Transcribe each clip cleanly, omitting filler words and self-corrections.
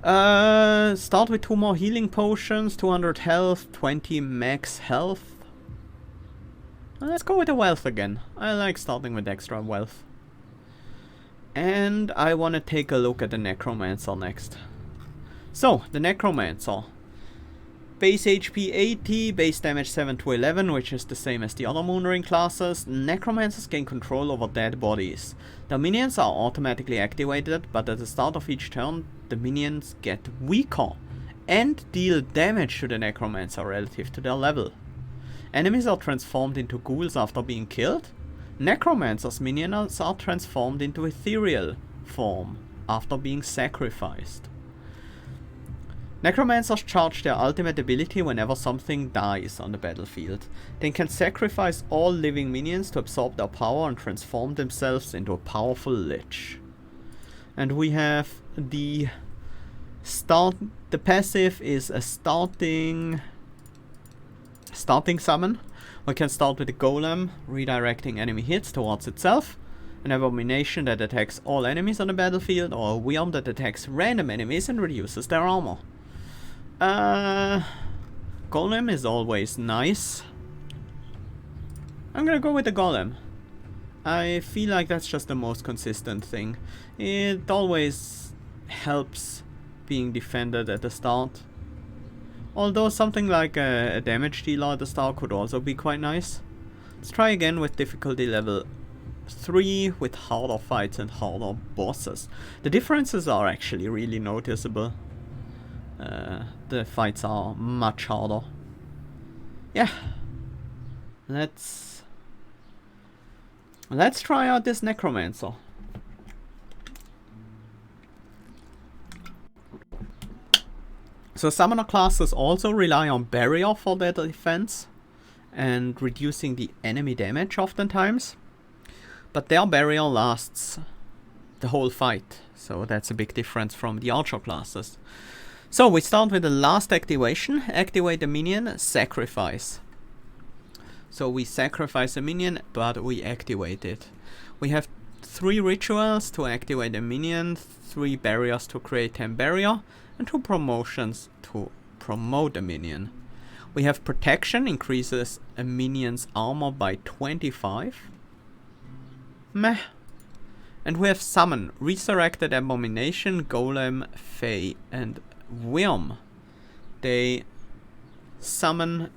Start with 2 more healing potions, 200 health, 20 max health. Let's go with the wealth again. I like starting with extra wealth. And I want to take a look at the Necromancer next. So, the Necromancer. Base HP 80, base damage 7 to 11, which is the same as the other Moonring classes. Necromancers gain control over dead bodies. The minions are automatically activated, but at the start of each turn, the minions get weaker and deal damage to the Necromancer relative to their level. Enemies are transformed into ghouls after being killed. Necromancer's minions are transformed into ethereal form after being sacrificed. Necromancers charge their ultimate ability whenever something dies on the battlefield. They can sacrifice all living minions to absorb their power and transform themselves into a powerful Lich. And we have the passive is a starting summon. We can start with a golem, redirecting enemy hits towards itself, an abomination that attacks all enemies on the battlefield, or a worm that attacks random enemies and reduces their armor. Golem is always nice. I'm gonna go with the golem. I feel like that's just the most consistent thing. It always helps being defended at the start. Although something like a damage dealer at the start could also be quite nice. Let's try again with difficulty level 3 with harder fights and harder bosses. The differences are actually really noticeable. The fights are much harder. Yeah. Let's try out this Necromancer. So summoner classes also rely on barrier for their defense and reducing the enemy damage oftentimes. But their barrier lasts the whole fight, so that's a big difference from the archer classes. So we start with the last activation. Activate a minion, sacrifice. So we sacrifice a minion, but we activate it. We have 3 rituals to activate a minion, 3 barriers to create 10 barrier, and 2 promotions to promote a minion. We have protection, increases a minion's armor by 25. Meh. And we have summon, resurrected abomination, golem, fae, and worm. They summon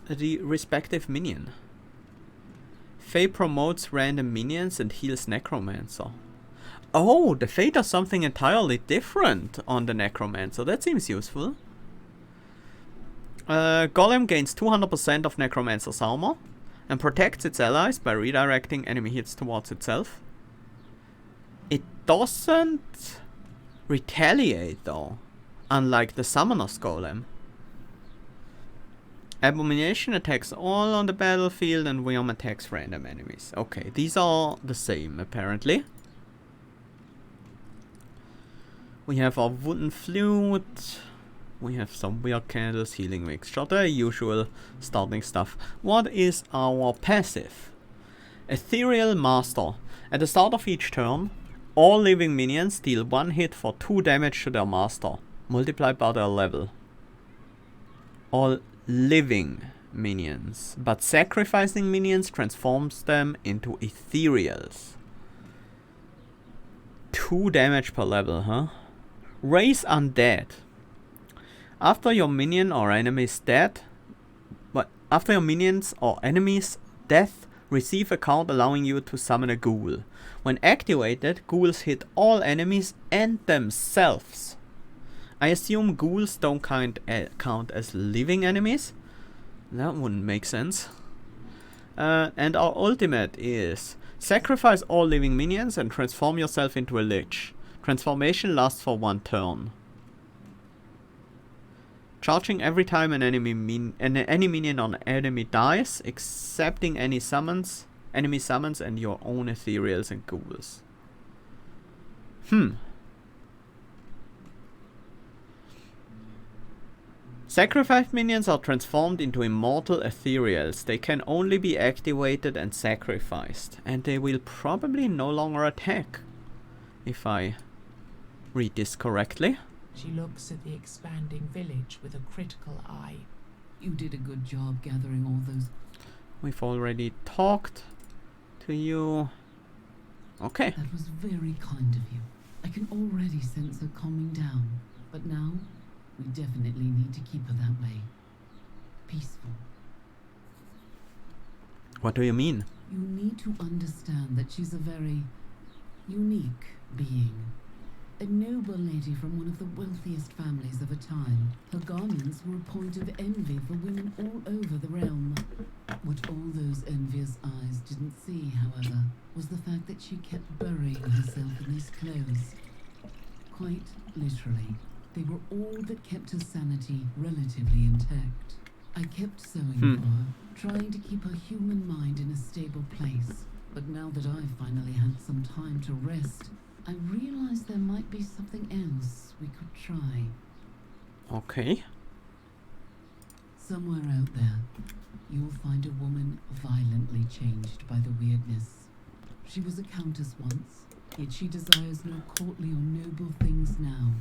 the respective minion. Fae promotes random minions and heals Necromancer. Oh, the Fae does something entirely different on the Necromancer. That seems useful. Golem gains 200% of Necromancer's armor and protects its allies by redirecting enemy hits towards itself. It doesn't retaliate though, unlike the Summoner's Golem. Abomination attacks all on the battlefield and Worm attacks random enemies. Okay, these are the same apparently. We have our wooden flute. We have some weird candles, healing mixture, the usual starting stuff. What is our passive? Ethereal Master. At the start of each turn, all living minions deal 1 hit for 2 damage to their master, multiplied by their level. All living minions, but sacrificing minions transforms them into ethereals. 2 damage per level, huh? Raise Undead. After your minion or enemy's death, after your minions or enemy's death, receive a card allowing you to summon a ghoul. When activated, ghouls hit all enemies and themselves. I assume ghouls don't count as living enemies. That wouldn't make sense. And our ultimate is sacrifice all living minions and transform yourself into a Lich. Transformation lasts for 1 turn. Charging every time an enemy minion or enemy dies, accepting enemy summons and your own ethereals and ghouls. Sacrificed minions are transformed into immortal ethereals. They can only be activated and sacrificed, and they will probably no longer attack, if I read this correctly. She looks at the expanding village with a critical eye. You did a good job gathering all those. We've already talked to you. Okay. That was very kind of you. I can already sense her calming down. But now, we definitely need to keep her that way. Peaceful. What do you mean? You need to understand that she's a very unique being. A noble lady from one of the wealthiest families of her time. Her garments were a point of envy for women all over the realm. What all those envious eyes didn't see, however, was the fact that she kept burying herself in these clothes. Quite literally, they were all that kept her sanity relatively intact. I kept sewing for her, trying to keep her human mind in a stable place. But now that I've finally had some time to rest, I realized there might be something else we could try. Okay. Somewhere out there, you'll find a woman violently changed by the Wyrdness. She was a countess once, yet she desires no courtly or noble things now.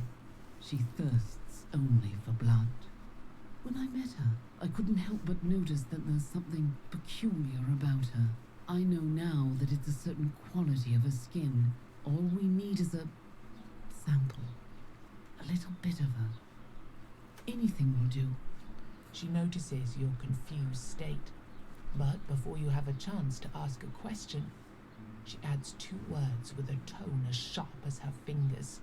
She thirsts only for blood. When I met her, I couldn't help but notice that there's something peculiar about her. I know now that it's a certain quality of her skin. All we need is a sample. A little bit of her. Anything will do. She notices your confused state, but before you have a chance to ask a question, she adds 2 words with a tone as sharp as her fingers.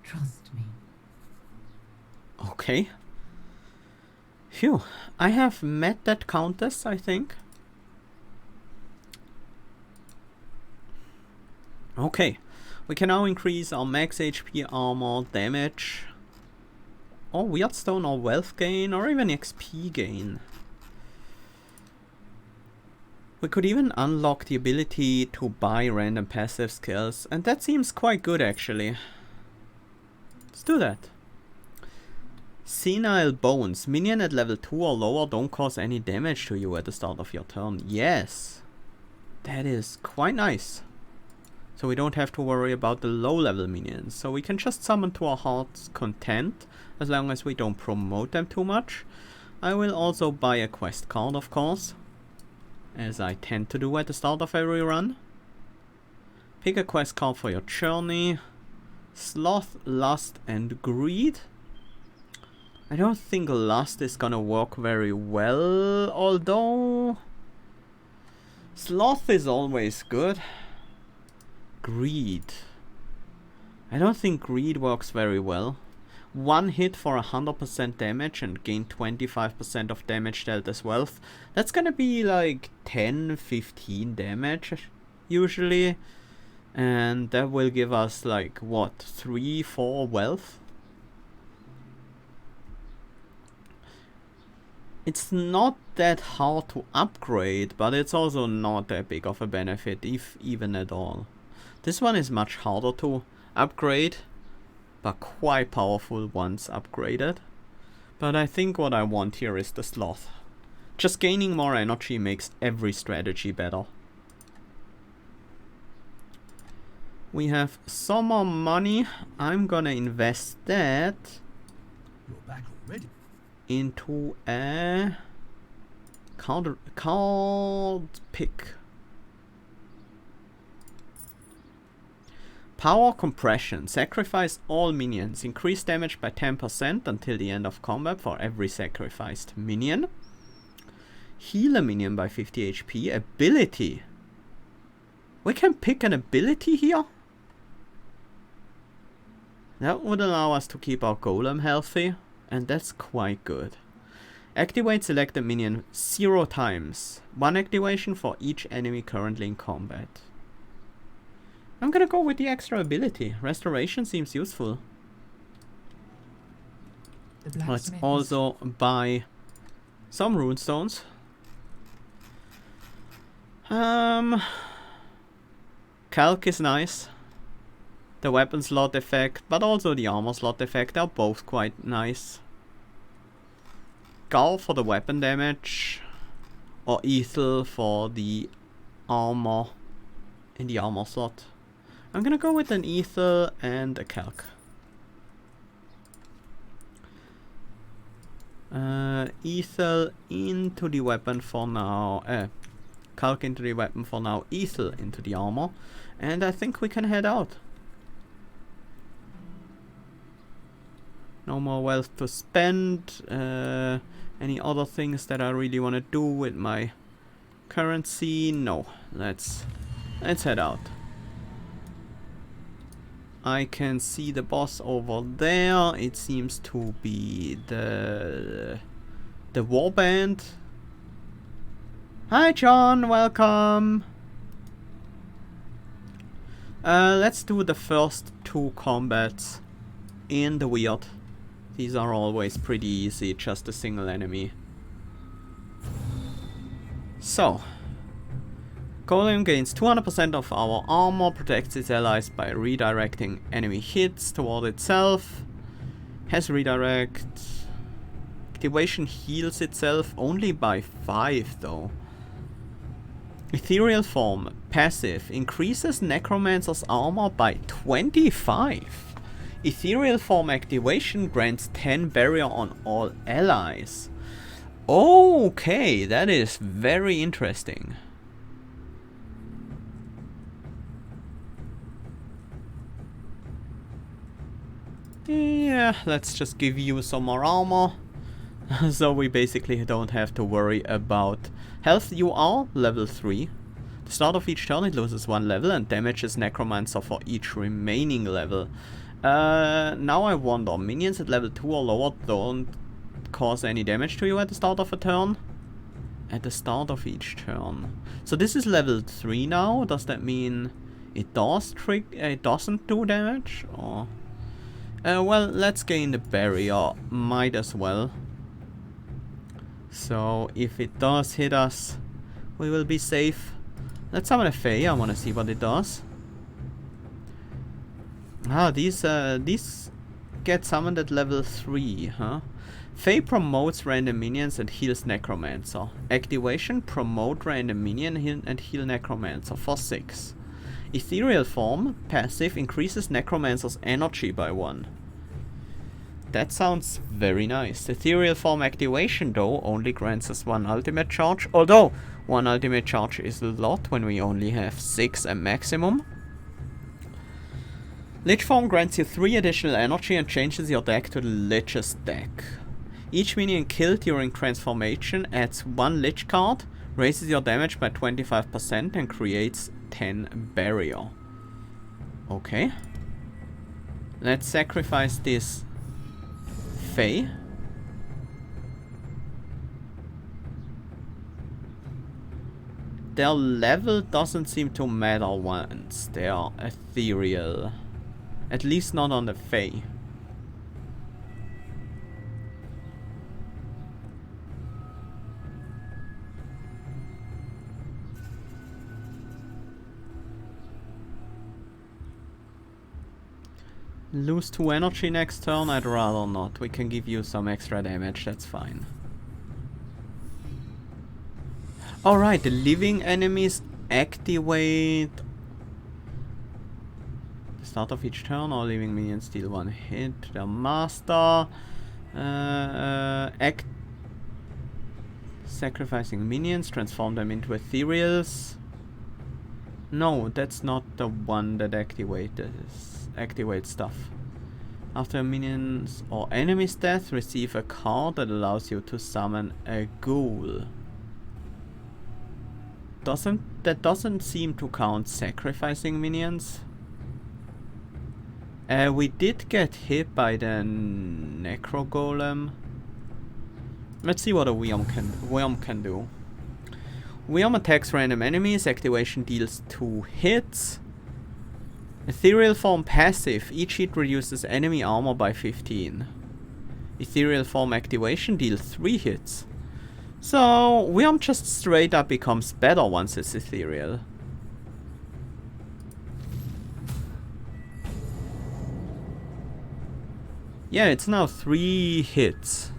Trust me. Okay. Phew. I have met that countess, I think. Okay. We can now increase our max HP, armor, damage, or Weirdstone, or wealth gain, or even XP gain. We could even unlock the ability to buy random passive skills, and that seems quite good actually. Let's do that. Senile Bones. Minion at level 2 or lower don't cause any damage to you at the start of your turn. Yes. That is quite nice. So we don't have to worry about the low level minions. So we can just summon to our heart's content, as long as we don't promote them too much. I will also buy a quest card, of course, as I tend to do at the start of every run. Pick a quest card for your journey. Sloth, Lust and Greed. I don't think Lust is gonna work very well, although Sloth is always good. Greed. I don't think Greed works very well. 1 hit for 100% damage and gain 25% of damage dealt as wealth. That's gonna be like 10-15 damage usually. And that will give us like what, 3-4 wealth? It's not that hard to upgrade, but it's also not that big of a benefit, if even at all. This one is much harder to upgrade, but quite powerful once upgraded. But I think what I want here is the Sloth. Just gaining more energy makes every strategy better. We have some more money. I'm gonna invest that You're back already. into a card pick. Power compression. Sacrifice all minions. Increase damage by 10% until the end of combat for every sacrificed minion. Heal a minion by 50 HP. Ability. We can pick an ability here. That would allow us to keep our golem healthy, and that's quite good. Activate selected minion 0 times. 1 activation for each enemy currently in combat. I'm gonna go with the extra ability. Restoration seems useful. Let's also buy some runestones. Calc is nice. The weapon slot effect, but also the armor slot effect are both quite nice. Gull for the weapon damage, or Ethel for the armor in the armor slot. I'm gonna go with an Ethel and a Calc. Ethel into the weapon for now. Calc into the weapon for now. Ethel into the armor. And I think we can head out. No more wealth to spend. Any other things that I really want to do with my currency? No. Let's head out. I can see the boss over there. It seems to be the warband. Hi John, welcome. Let's do the first 2 combats in the Weird. These are always pretty easy, just a single enemy. So, Golem gains 200% of our armor, protects its allies by redirecting enemy hits toward itself. Has redirect. Activation heals itself only by 5 though. Ethereal form, passive, increases Necromancer's armor by 25. Ethereal form activation grants 10 barrier on all allies. Okay, that is very interesting. Yeah, let's just give you some more armor. So we basically don't have to worry about health. You are level 3. The start of each turn it loses 1 level and damages Necromancer for each remaining level. Now I wonder, minions at level 2 or lower don't cause any damage to you at the start of a turn? At the start of each turn. So this is level 3 now. Does that mean it doesn't do damage? Or well, let's gain the barrier. Might as well. So if it does hit us, we will be safe. Let's summon a Fae. I want to see what it does. Ah, these get summoned at level 3, huh? Fae promotes random minions and heals Necromancer. Activation, promote random minion and heal Necromancer for 6. Ethereal form, passive, increases Necromancer's energy by 1. That sounds very nice. Ethereal form activation though only grants us 1 ultimate charge. Although 1 ultimate charge is a lot when we only have 6 a maximum. Lich form grants you 3 additional energy and changes your deck to the Lich's deck. Each minion killed during transformation adds 1 Lich card, raises your damage by 25% and creates 10 barrier. Okay. Let's sacrifice this Fae. Their level doesn't seem to matter once they are ethereal. At least not on the Fae. Lose 2 energy next turn? I'd rather not. We can give you some extra damage, that's fine. Alright, the living enemies activate. The start of each turn, all living minions deal 1 hit. Their master. Sacrificing minions, transform them into ethereals. No, that's not the one that activates stuff. After minions or enemy's death, receive a card that allows you to summon a ghoul. That doesn't seem to count sacrificing minions. We did get hit by the Necro Golem. Let's see what a Worm can do. Worm attacks random enemies, activation deals 2 hits. Ethereal form passive, each hit reduces enemy armor by 15. Ethereal form activation deals 3 hits. So, Worm just straight up becomes better once it's ethereal. Yeah, it's now 3 hits.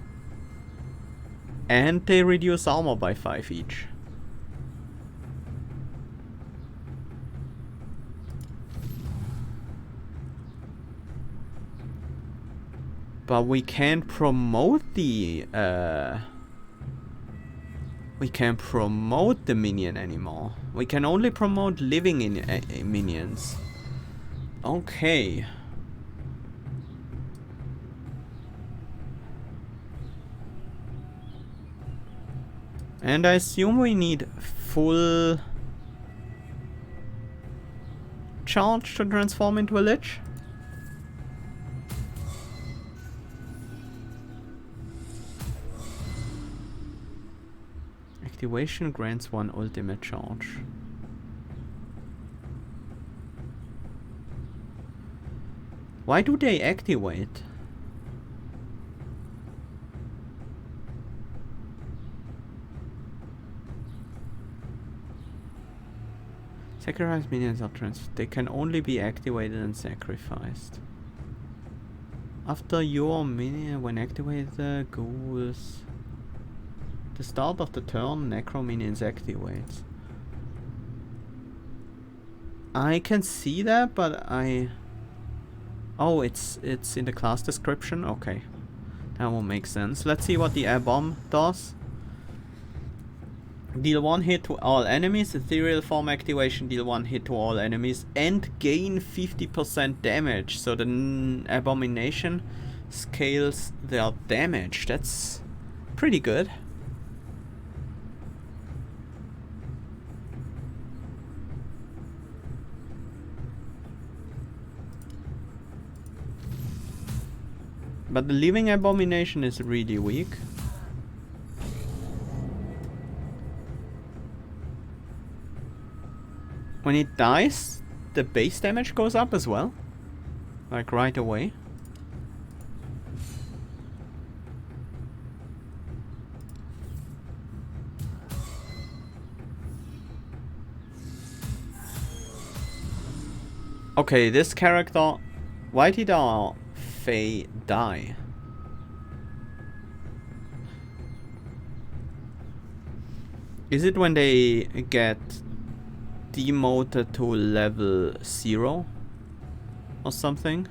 And they reduce armor by 5 each. But we can't promote the minion anymore. We can only promote living in minions. Okay. And I assume we need full charge to transform into a Lich. Activation grants 1 ultimate charge. Why do they activate? Sacrifice minions are transferred. They can only be activated and sacrificed. After your minion, when activated, goes. The start of the turn, Necrominions activates. I can see that, but I. Oh, it's in the class description. Okay, that will make sense. Let's see what the air bomb does. Deal 1 hit to all enemies. Ethereal form activation. Deal 1 hit to all enemies and gain 50% damage. So the abomination scales their damage. That's pretty good. But the living abomination is really weak. When it dies, the base damage goes up as well. Like right away. Okay, this character... Why did our Fae die? Is it when they get demoted to level 0 or something?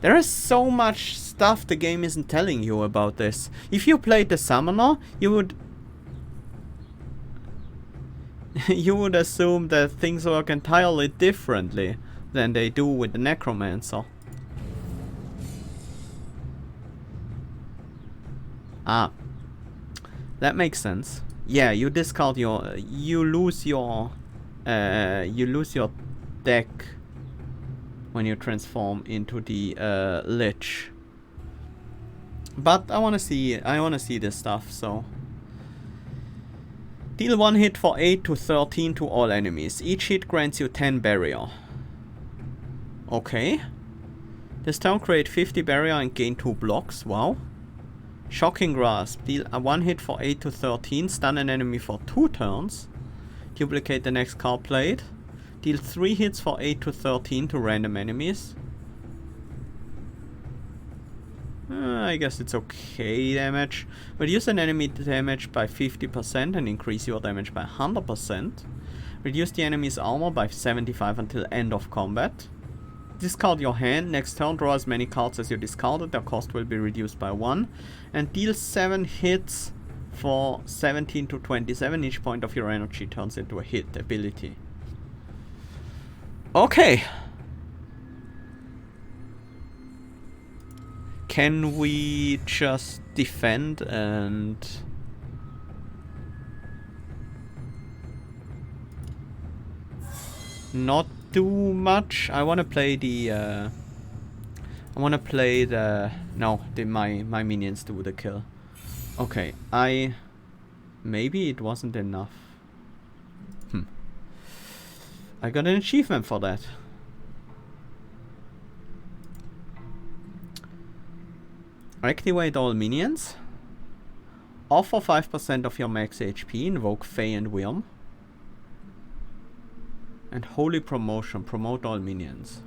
There is so much stuff the game isn't telling you about this. If you played the Summoner, you would you would assume that things work entirely differently than they do with the Necromancer. Ah, that makes sense. Yeah, you discard your, you lose your deck when you transform into the Lich. But I wanna see this stuff, so. Deal 1 hit for 8 to 13 to all enemies. Each hit grants you 10 barrier. Okay. This turn create 50 barrier and gain 2 blocks. Wow. Shocking Grasp. Deal a 1 hit for 8 to 13. Stun an enemy for 2 turns. Duplicate the next card played. Deal 3 hits for 8 to 13 to random enemies. I guess it's okay damage. Reduce an enemy damage by 50% and increase your damage by 100%. Reduce the enemy's armor by 75 until end of combat. Discard your hand. Next turn, draw as many cards as you discarded. Their cost will be reduced by 1. And deal 7 hits for 17 to 27. Each point of your energy turns into a hit ability. Okay. Can we just defend and... not do much? I want to play the... No, my minions do the kill. Okay, maybe it wasn't enough. I got an achievement for that. Activate all minions. Offer 5% of your max HP. Invoke Fae and Wyrm. And Holy Promotion. Promote all minions.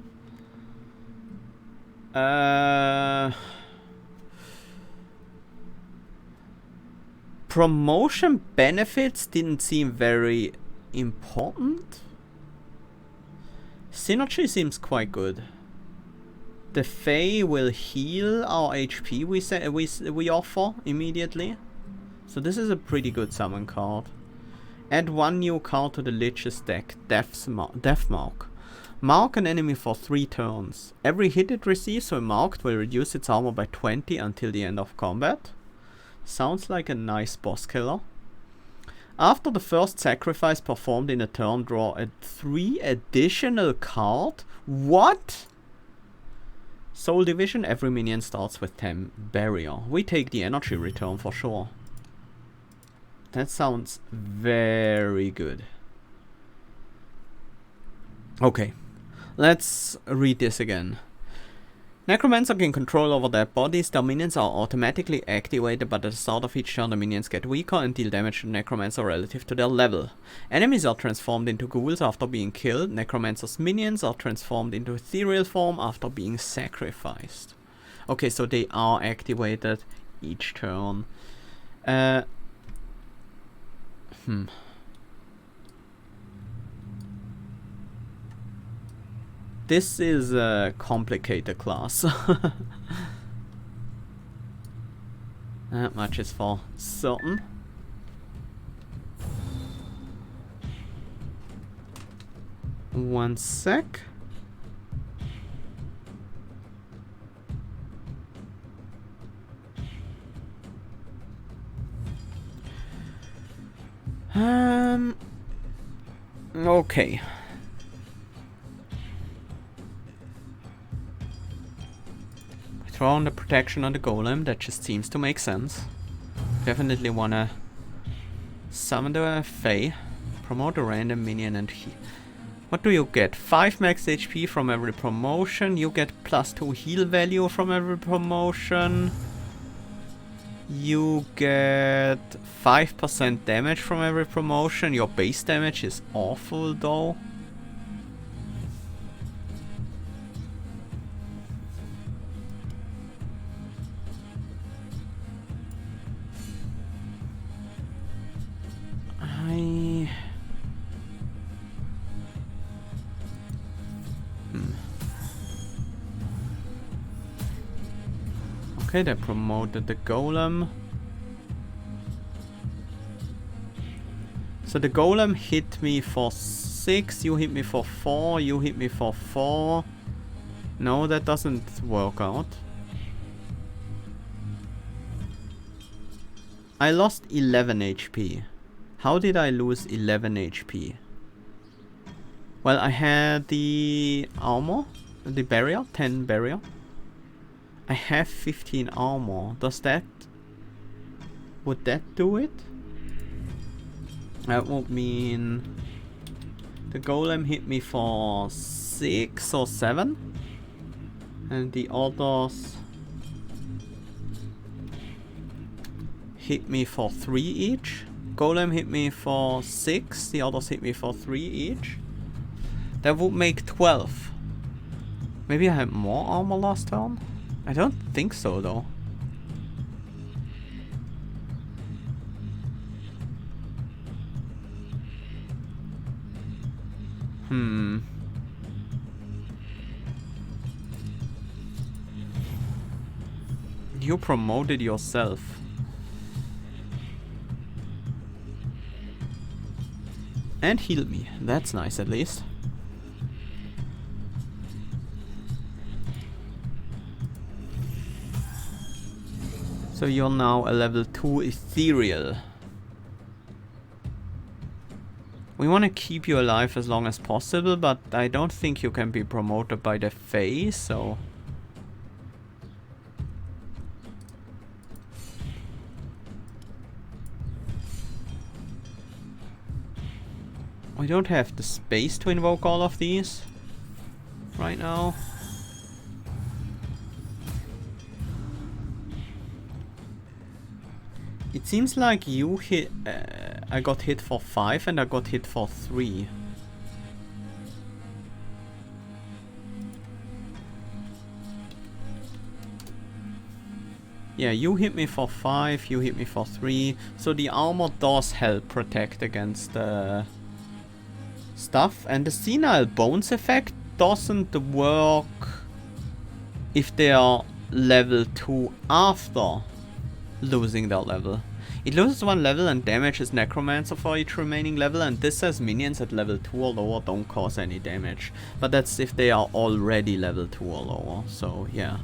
Promotion benefits didn't seem very important. Synergy seems quite good. The Fae will heal our HP we offer immediately. So this is a pretty good summon card. Add one new card to the Lich's deck, Death Mark. Mark an enemy for 3 turns. Every hit it receives when marked will reduce its armor by 20 until the end of combat. Sounds like a nice boss killer. After the first sacrifice performed in a turn, draw a 3 additional card. What? Soul Division, every minion starts with 10 barrier. We take the energy return for sure. That sounds very good. Okay, let's read this again. Necromancer can control over their bodies. Their minions are automatically activated, but at the start of each turn the minions get weaker and deal damage to Necromancer relative to their level. Enemies are transformed into ghouls after being killed. Necromancer's minions are transformed into ethereal form after being sacrificed. Okay, so they are activated each turn. This is a complicated class. That much is for certain. One sec. Okay. Throw on the protection on the golem, that just seems to make sense. Definitely wanna summon the Fae, promote a random minion and heal. What do you get? 5 max HP from every promotion, you get +2 heal value from every promotion. You get 5% damage from every promotion, your base damage is awful though. Okay, they promoted the golem. So the golem hit me for 6, you hit me for 4, you hit me for 4. No, that doesn't work out. I lost 11 HP. How did I lose 11 HP? Well, I had the armor, the barrier, 10 barrier. I have 15 armor. Would that do it? That would mean the golem hit me for 6 or 7. And the others hit me for 3 each. Golem hit me for 6, the others hit me for 3 each. That would make 12. Maybe I had more armor last turn? I don't think so though. You promoted yourself. And healed me. That's nice at least. So you're now a level 2 ethereal. We want to keep you alive as long as possible, but I don't think you can be promoted by the Fae, so... We don't have the space to invoke all of these right now. It seems like you hit... I got hit for 5 and I got hit for 3. Yeah, you hit me for 5, you hit me for 3. So the armor does help protect against stuff. And the senile bones effect doesn't work if they are level 2 after losing their level. It loses 1 level and damages Necromancer for each remaining level, and this says minions at level 2 or lower don't cause any damage. But that's if they are already level 2 or lower, so yeah.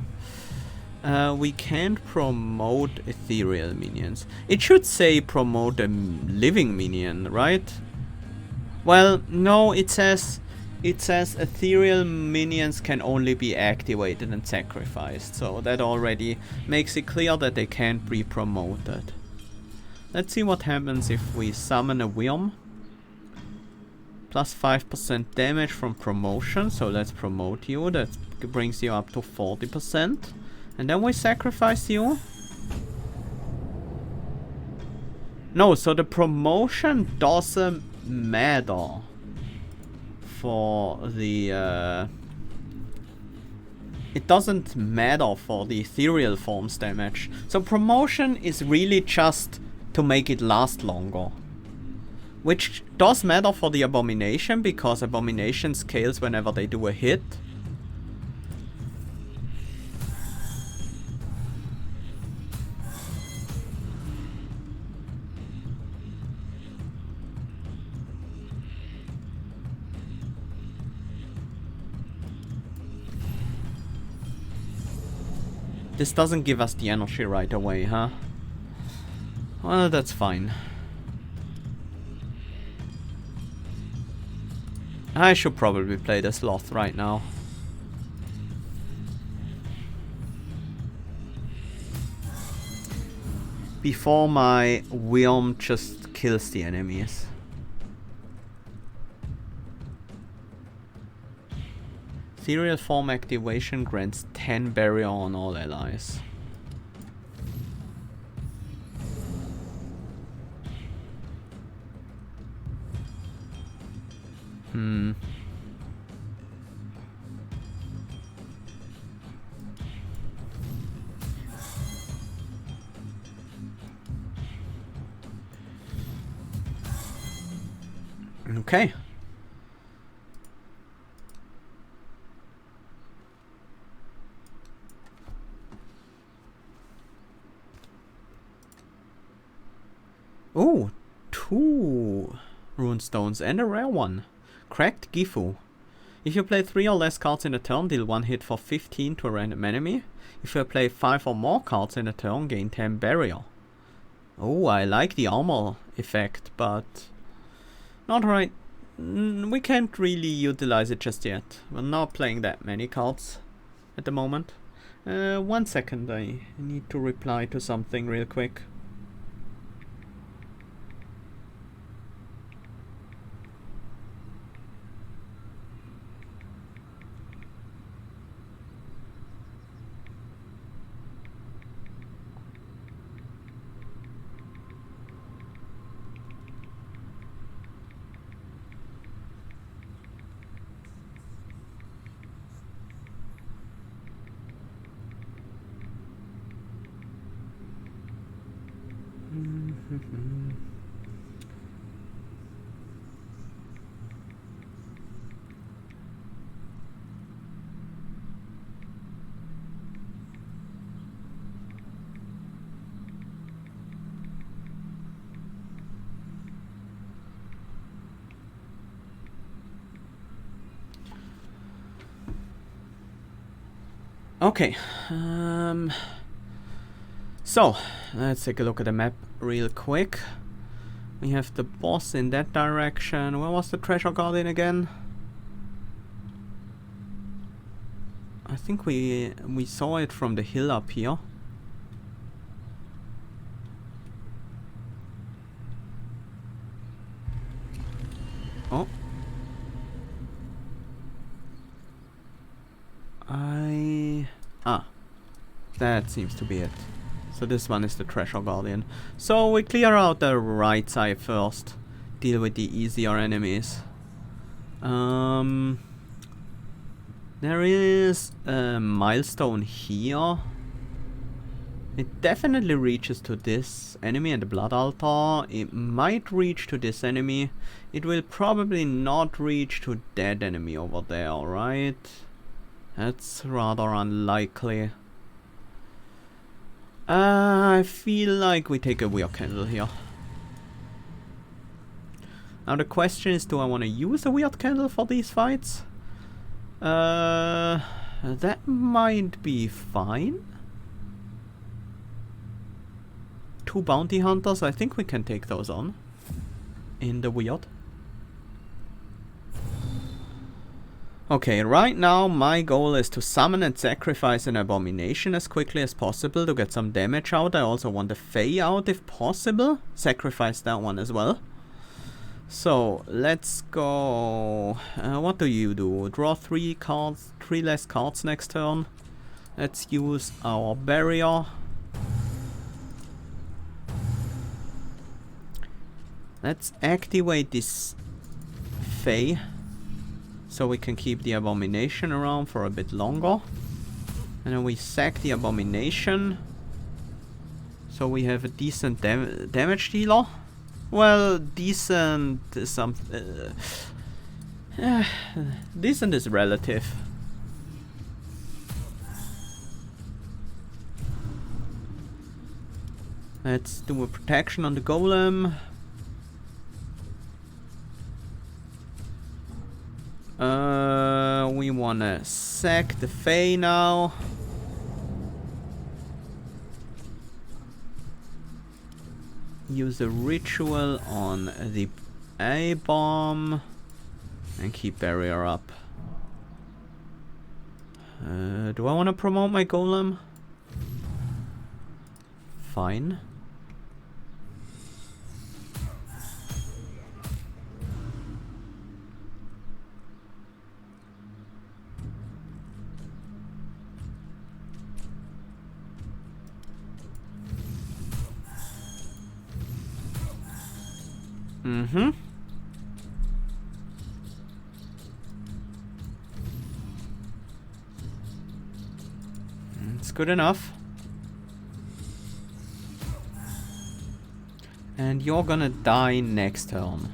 We can't promote ethereal minions. It should say promote a living minion, right? Well, no, it says ethereal minions can only be activated and sacrificed, so that already makes it clear that they can't be promoted. Let's see what happens if we summon a Wyrm. Plus 5% damage from promotion, so let's promote you. That brings you up to 40%. And then we sacrifice you. No, so the promotion doesn't matter for the it doesn't matter for the ethereal forms damage. So promotion is really just to make it last longer. Which does matter for the abomination, because abomination scales whenever they do a hit. This doesn't give us the energy right away, huh? Well, that's fine. I should probably play the Sloth right now. Before my Wyrm just kills the enemies. Ethereal form activation grants 10 barrier on all allies. Okay. Oh, 2 runestones and a rare one. Cracked Gifu. If you play 3 or less cards in a turn, deal 1 hit for 15 to a random enemy. If you play 5 or more cards in a turn, gain 10 barrier. Oh, I like the armor effect, but not right. We can't really utilize it just yet. We're not playing that many cards at the moment. 1 second, I need to reply to something real quick. Okay, so let's take a look at the map real quick. We have the boss in that direction. Where was the treasure guardian again? I think we saw it from the hill up here. Oh. That seems to be it. So this one is the treasure guardian. So we clear out the right side first. Deal with the easier enemies. There is a milestone here. It definitely reaches to this enemy and the blood altar. It might reach to this enemy. It will probably not reach to that enemy over there, right? That's rather unlikely. I feel like we take a weird candle here. Now the question is, do I want to use a weird candle for these fights? That might be fine. 2 bounty hunters, I think we can take those on. In the weird. Okay, right now my goal is to summon and sacrifice an abomination as quickly as possible to get some damage out. I also want the Fae out if possible. Sacrifice that one as well. So, let's go... what do you do? Draw 3 cards, 3 less cards next turn. Let's use our barrier. Let's activate this Fae, so we can keep the abomination around for a bit longer. And then we sack the abomination, so we have a decent damage dealer. Well, decent is decent is relative. Let's do a protection on the golem. We wanna sack the Fae now. Use a ritual on the A-bomb and keep barrier up. Do I want to promote my golem? Fine. Mm-hmm. It's good enough. And you're gonna die next turn.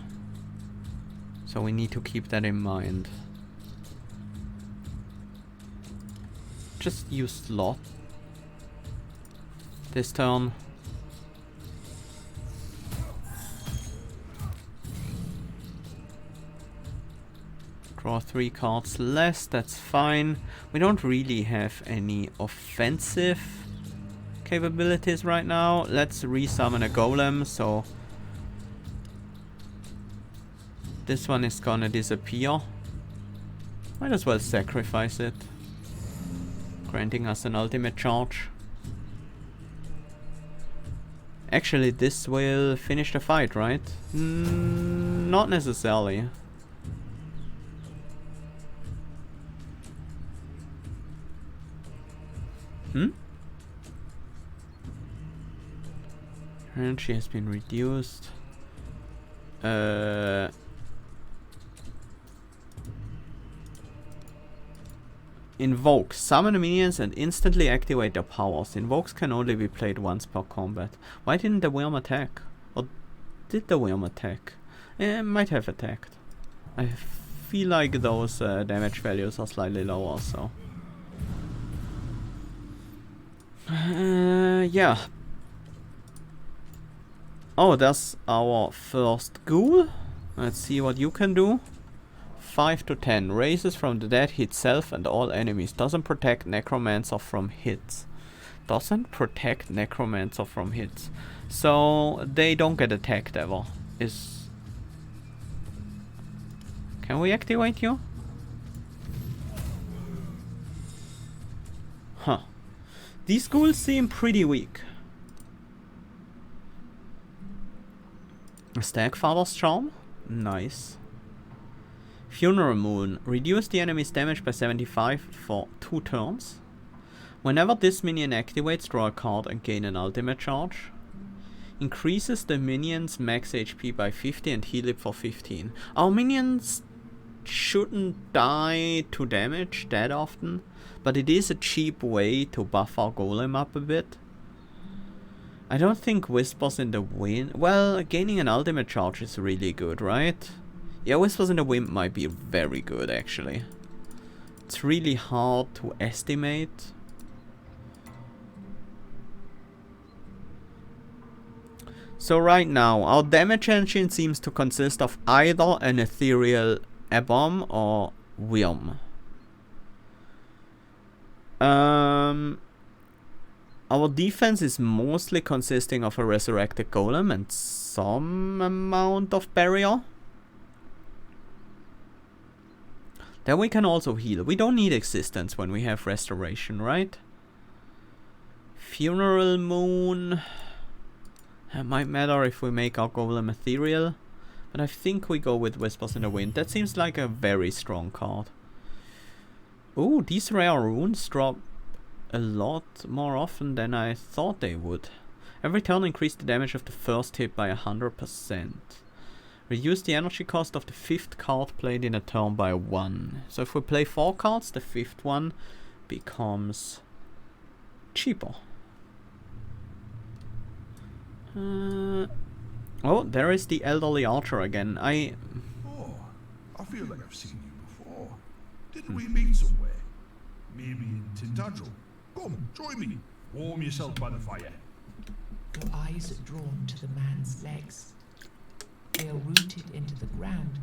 So we need to keep that in mind. Just use slot this turn. Draw 3 cards less, that's fine. We don't really have any offensive capabilities right now. Let's resummon a golem, so this one is gonna disappear. Might as well sacrifice it, granting us an ultimate charge. Actually, this will finish the fight, right? Not necessarily. Energy has been reduced. Invoke. Summon minions and instantly activate their powers. Invokes can only be played once per combat. Why didn't the worm attack? Or did the worm attack? Might have attacked. I feel like those damage values are slightly lower, so... yeah. Oh, that's our first ghoul. Let's see what you can do. 5 to 10. Raises from the dead, hits self and all enemies. Doesn't protect Necromancer from hits. Doesn't protect Necromancer from hits. So, they don't get attacked ever. Can we activate you? Huh. These ghouls seem pretty weak. Stagfather's Charm? Nice. Funeral Moon. Reduce the enemy's damage by 75 for 2 turns. Whenever this minion activates, draw a card and gain an ultimate charge. Increases the minion's max HP by 50 and heal it for 15. Our minions shouldn't die to damage that often, but it is a cheap way to buff our golem up a bit. I don't think Whispers in the Wind... Well, gaining an ultimate charge is really good, right? Yeah, Whispers in the Wind might be very good, actually. It's really hard to estimate. So right now, our damage engine seems to consist of either an ethereal Abom or Wyrm. Our defense is mostly consisting of a resurrected golem and some amount of barrier. Then we can also heal. We don't need existence when we have restoration, right? Funeral Moon. It might matter if we make our golem ethereal. But I think we go with Whispers in the Wind. That seems like a very strong card. Ooh, these rare runes drop a lot more often than I thought they would. Every turn increase the damage of the first hit by 100%. Reduce the energy cost of the 5th card played in a turn by 1. So if we play 4 cards, the 5th one becomes cheaper. Oh, there is the elderly archer again. Oh, I feel like I've seen you before. Didn't we meet somewhere? Maybe in Tintagel. Come, join me. Warm yourself by the fire. Your eyes are drawn to the man's legs. They are rooted into the ground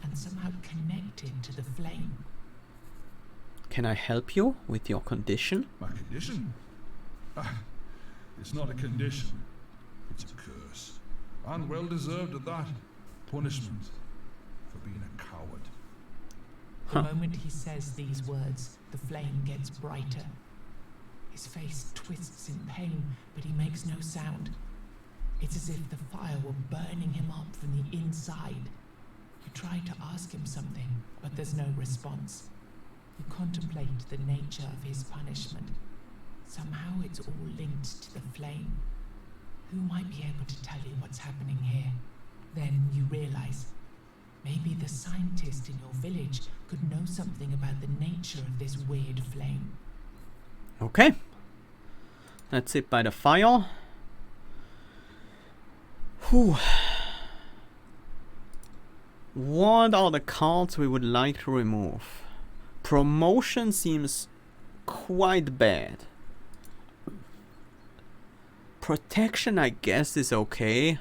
and somehow connected to the flame. Can I help you with your condition? My condition? It's not a condition. It's a curse. And well deserved at that. Punishment for being a coward. The moment he says these words, the flame gets brighter. His face twists in pain, but he makes no sound. It's as if the fire were burning him up from the inside. You try to ask him something, but there's no response. You contemplate the nature of his punishment. Somehow it's all linked to the flame. Who might be able to tell you what's happening here? Then you realize, maybe the scientist in your village could know something about the nature of this weird flame. Okay. Let's sit by the fire. Whew. What are the cards we would like to remove? Promotion seems quite bad. Protection, I guess, is okay.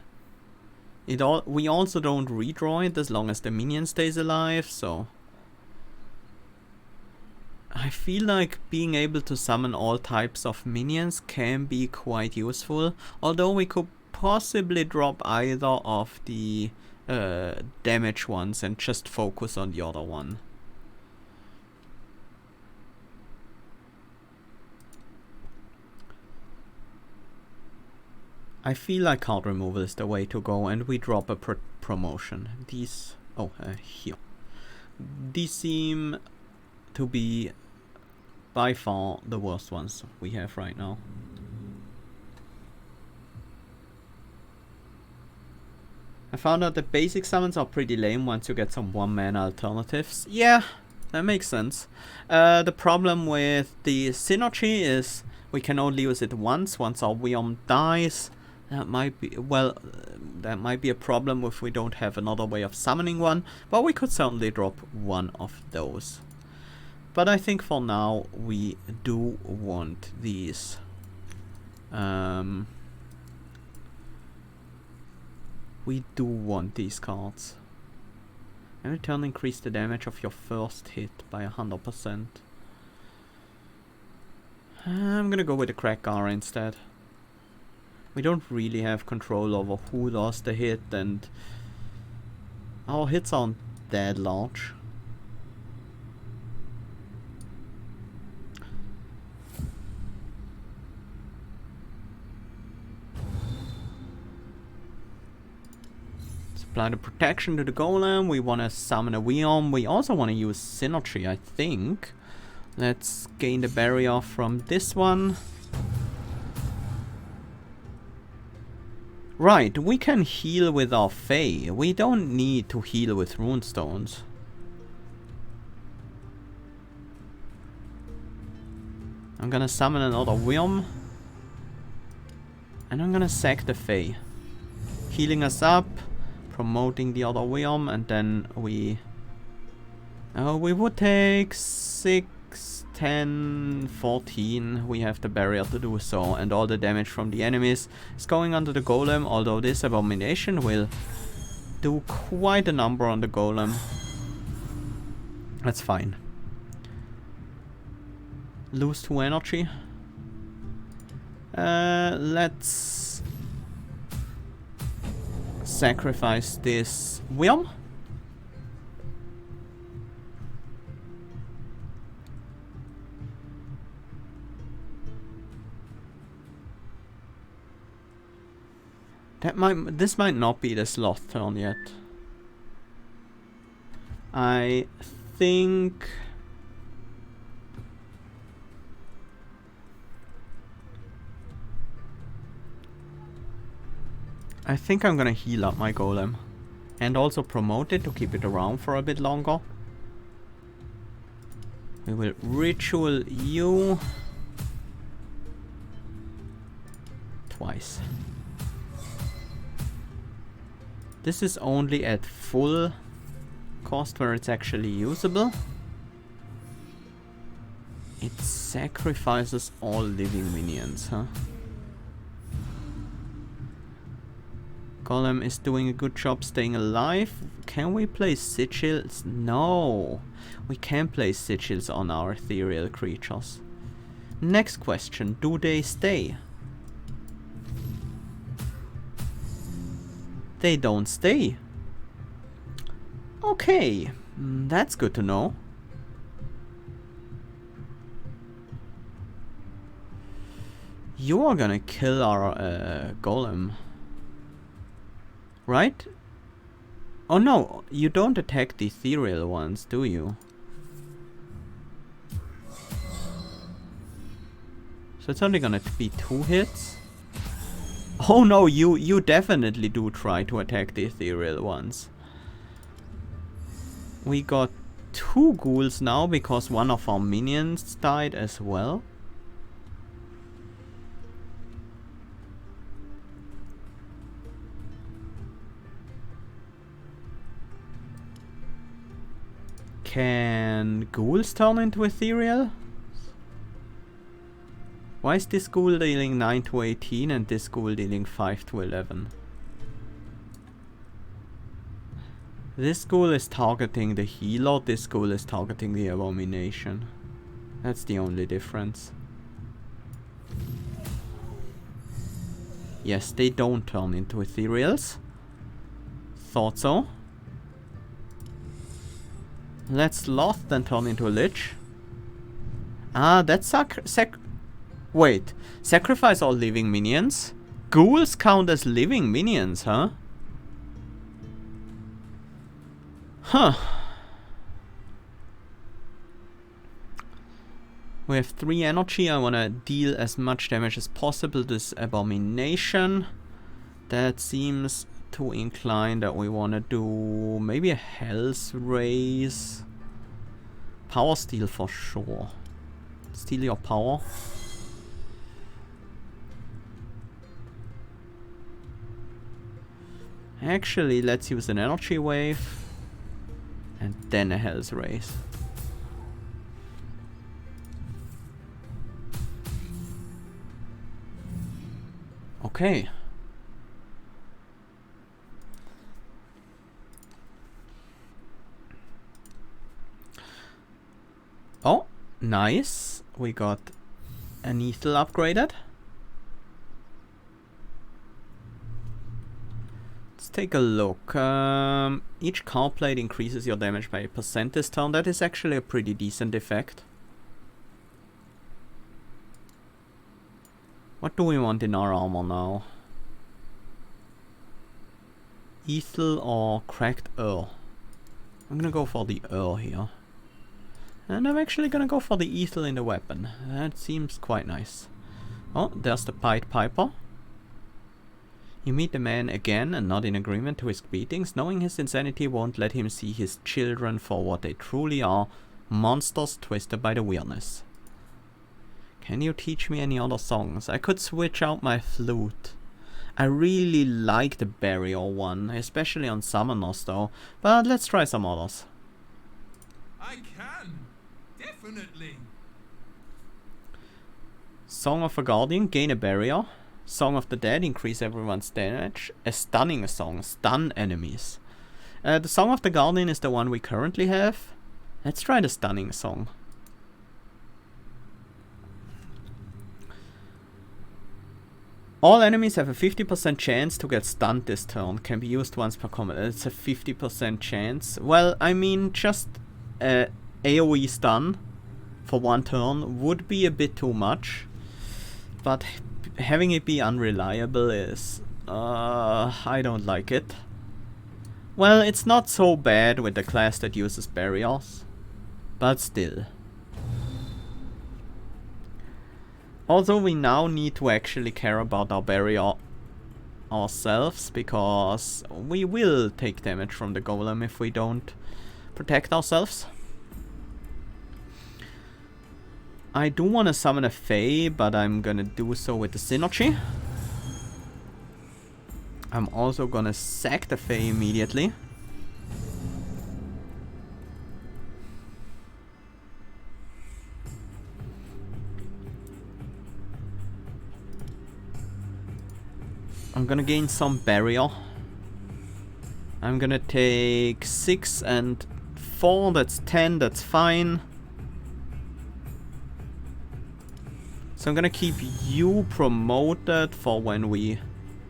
We also don't redraw it as long as the minion stays alive, so... I feel like being able to summon all types of minions can be quite useful, although we could possibly drop either of the damage ones and just focus on the other one. I feel like card removal is the way to go, and we drop a promotion. These... oh, here. These seem to be by far the worst ones we have right now. I found out that basic summons are pretty lame once you get some one-mana alternatives. Yeah, that makes sense. The problem with the synergy is we can only use it once our Wyrm dies. That might be, well, that might be a problem if we don't have another way of summoning one, but we could certainly drop one of those. But I think for now we do want these. We do want these cards. Every turn increase the damage of your first hit by 100%. I'm gonna go with the Crackgar instead. We don't really have control over who does the hit, and our hits aren't that large. Apply the protection to the golem. We want to summon a Wyrm. We also want to use synergy, I think. Let's gain the barrier from this one. Right, we can heal with our Fae. We don't need to heal with runestones. I'm gonna summon another Wyrm. And I'm gonna sack the Fae. Healing us up, promoting the other Wyrdness, and then we would take 6, 10, 14. We have the barrier to do so, and all the damage from the enemies is going onto the golem, although this abomination will do quite a number on the golem. That's fine. Lose 2 energy. Let's sacrifice this Wyrdness. This might not be the sloth turn yet. I think I'm gonna heal up my golem and also promote it to keep it around for a bit longer. We will ritual you twice. This is only at full cost where it's actually usable. It sacrifices all living minions, huh? Golem is doing a good job staying alive. Can we place sigils? No, we can't place sigils on our ethereal creatures. Next question, do they stay? They don't stay. Okay, that's good to know. You are gonna kill our golem, right? Oh no, you don't attack the ethereal ones, do you? So it's only gonna be 2 hits? Oh no, you definitely do try to attack the ethereal ones. We got 2 ghouls now because one of our minions died as well. Can ghouls turn into ethereal? Why is this ghoul dealing 9 to 18 and this ghoul dealing 5 to 11? This ghoul is targeting the healer, this ghoul is targeting the abomination. That's the only difference. Yes, they don't turn into ethereals. Thought so. Let's sloth then turn into a lich. Ah, that's wait, sacrifice all living minions? Ghouls count as living minions, huh? Huh. We have 3 energy. I wanna deal as much damage as possible to this abomination. That seems to incline that we wanna do maybe a Hell's Raise. Power steal for sure. Steal your power. Actually, let's use an energy wave. And then a Hell's Raise. Okay. Oh, nice. We got an Ethel upgraded. Let's take a look. Each card plate increases your damage by a % this turn. That is actually a pretty decent effect. What do we want in our armor now? Ethel or Cracked Earl? I'm gonna go for the Earl here. And I'm actually gonna go for the Ethel in the weapon. That seems quite nice. Oh, there's the Pied Piper. You meet the man again and nod in agreement to his greetings, knowing his insanity won't let him see his children for what they truly are, monsters twisted by the Wyrdness. Can you teach me any other songs? I could switch out my flute. I really like the burial one, especially on summoners though. But let's try some others. I can. Definitely. Song of a Guardian, gain a barrier. Song of the Dead, increase everyone's damage. A stunning song, stun enemies. The Song of the Guardian is the one we currently have. Let's try the stunning song. All enemies have a 50% chance to get stunned this turn. Can be used once per combat. It's a 50% chance. Well, I mean, just AoE stun for one turn would be a bit too much. But having it be unreliable is... I don't like it. Well, it's not so bad with the class that uses barriers. But still. Also, we now need to actually care about our barrier ourselves, because we will take damage from the golem if we don't protect ourselves. I do want to summon a Fae, but I'm gonna do so with the synergy. I'm also gonna sack the Fae immediately. I'm gonna gain some barrier. I'm gonna take 6 and 4, that's 10, that's fine. So I'm gonna keep you promoted for when we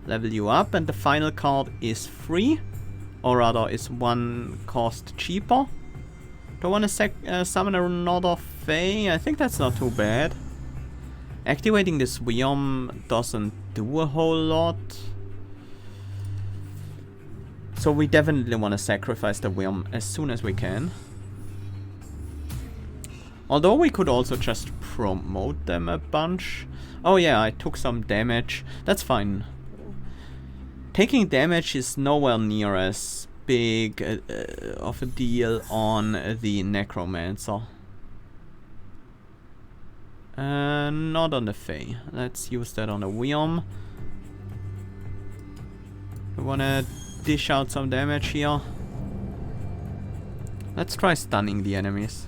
level you up, and the final card is free, or rather is 1 cost cheaper. Do I want to summon another Fae? I think that's not too bad. Activating this Wyrdness doesn't do a whole lot. So we definitely want to sacrifice the Wyrdness as soon as we can. Although we could also just promote them a bunch. Oh yeah, I took some damage. That's fine. Taking damage is nowhere near as big of a deal on the Necromancer. Not on the Fae. Let's use that on the Wyrdness. We wanna dish out some damage here. Let's try stunning the enemies.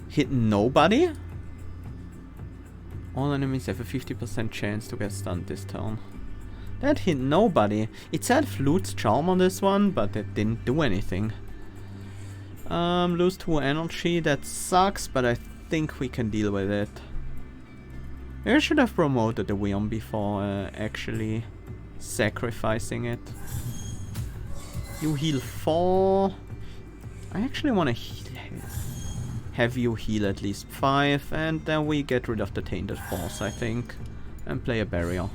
Hit nobody? All enemies have a 50% chance to get stunned this turn. That hit nobody. It said Flute's Charm on this one, but it didn't do anything. Lose 2 energy, that sucks, but I think we can deal with it. I should have promoted the Wyrdness before actually sacrificing it. You heal 4. I actually want to have you heal at least 5, and then we get rid of the Tainted Force, I think, and play a barrier.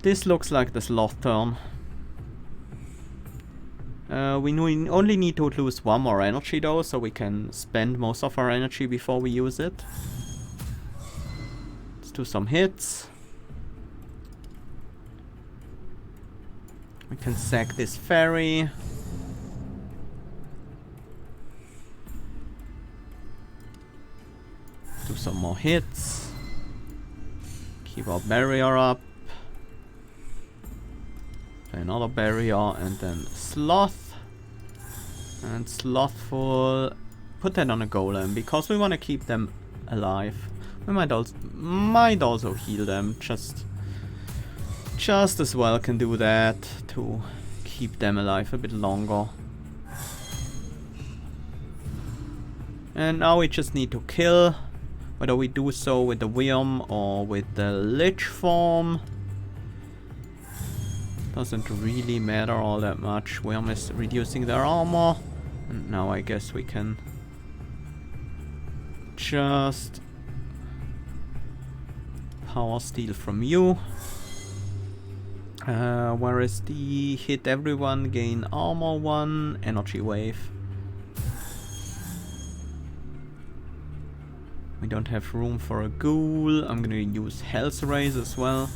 This looks like the sloth turn. We only need to lose 1 more energy though, so we can spend most of our energy before we use it. Let's do some hits. We can sack this fairy. Do some more hits. Keep our barrier up. Play another barrier, and then sloth. And slothful. Put that on a golem because we want to keep them alive. We might also heal them. Just as well can do that to keep them alive a bit longer. And now we just need to kill. Whether we do so with the Wyrdness or with the Lich form doesn't really matter all that much. Wyrdness is reducing their armor. And now I guess we can just power steal from you. Where is the hit everyone, gain armor 1, energy wave. We don't have room for a ghoul. I'm gonna use Hell's Rays as well.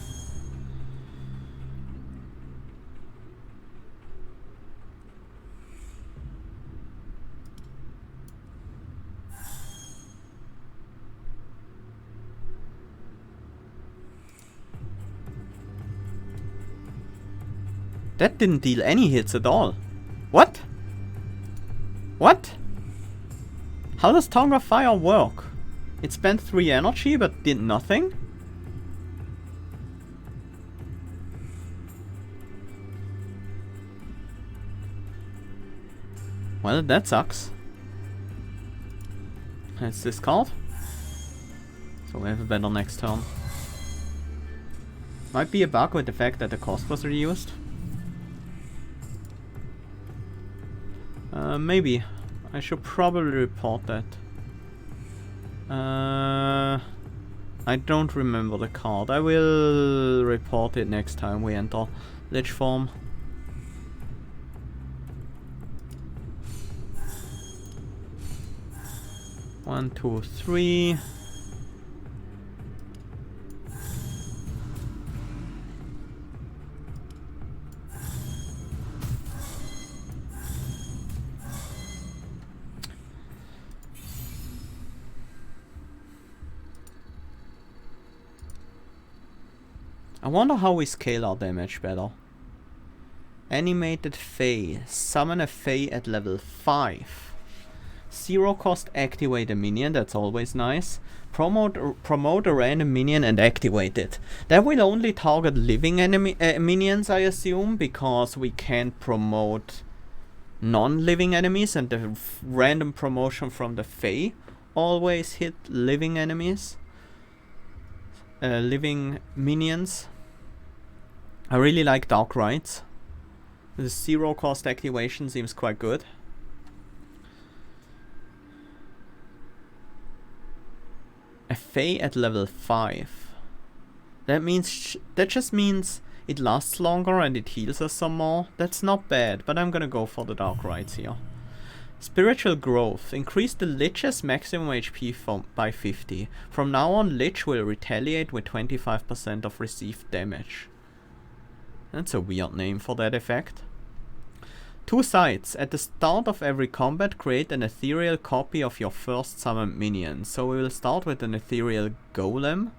That didn't deal any hits at all. What? What? How does Tongue of Fire work? It spent 3 energy but did nothing? Well, that sucks. Let's discard. So we have a better next turn. Might be a bug with the fact that the cost was reduced. Maybe. I should probably report that. I don't remember the card. I will report it next time we enter Lich form. One, two, three. I wonder how we scale our damage better. Animated Fae. Summon a Fae at level 5. 0 cost activate a minion, that's always nice. Promote a random minion and activate it. That will only target living enemy minions, I assume, because we can't promote non-living enemies, and the random promotion from the Fae always hit living enemies. Living minions. I really like Dark Rites. The 0 cost activation seems quite good. A Fae at level 5. That just means it lasts longer and it heals us some more. That's not bad, but I'm gonna go for the Dark Rites here. Spiritual Growth. Increase the Lich's maximum HP by 50. From now on, Lich will retaliate with 25% of received damage. That's a weird name for that effect. 2 sides. At the start of every combat, create an ethereal copy of your first summoned minion. So we will start with an ethereal golem.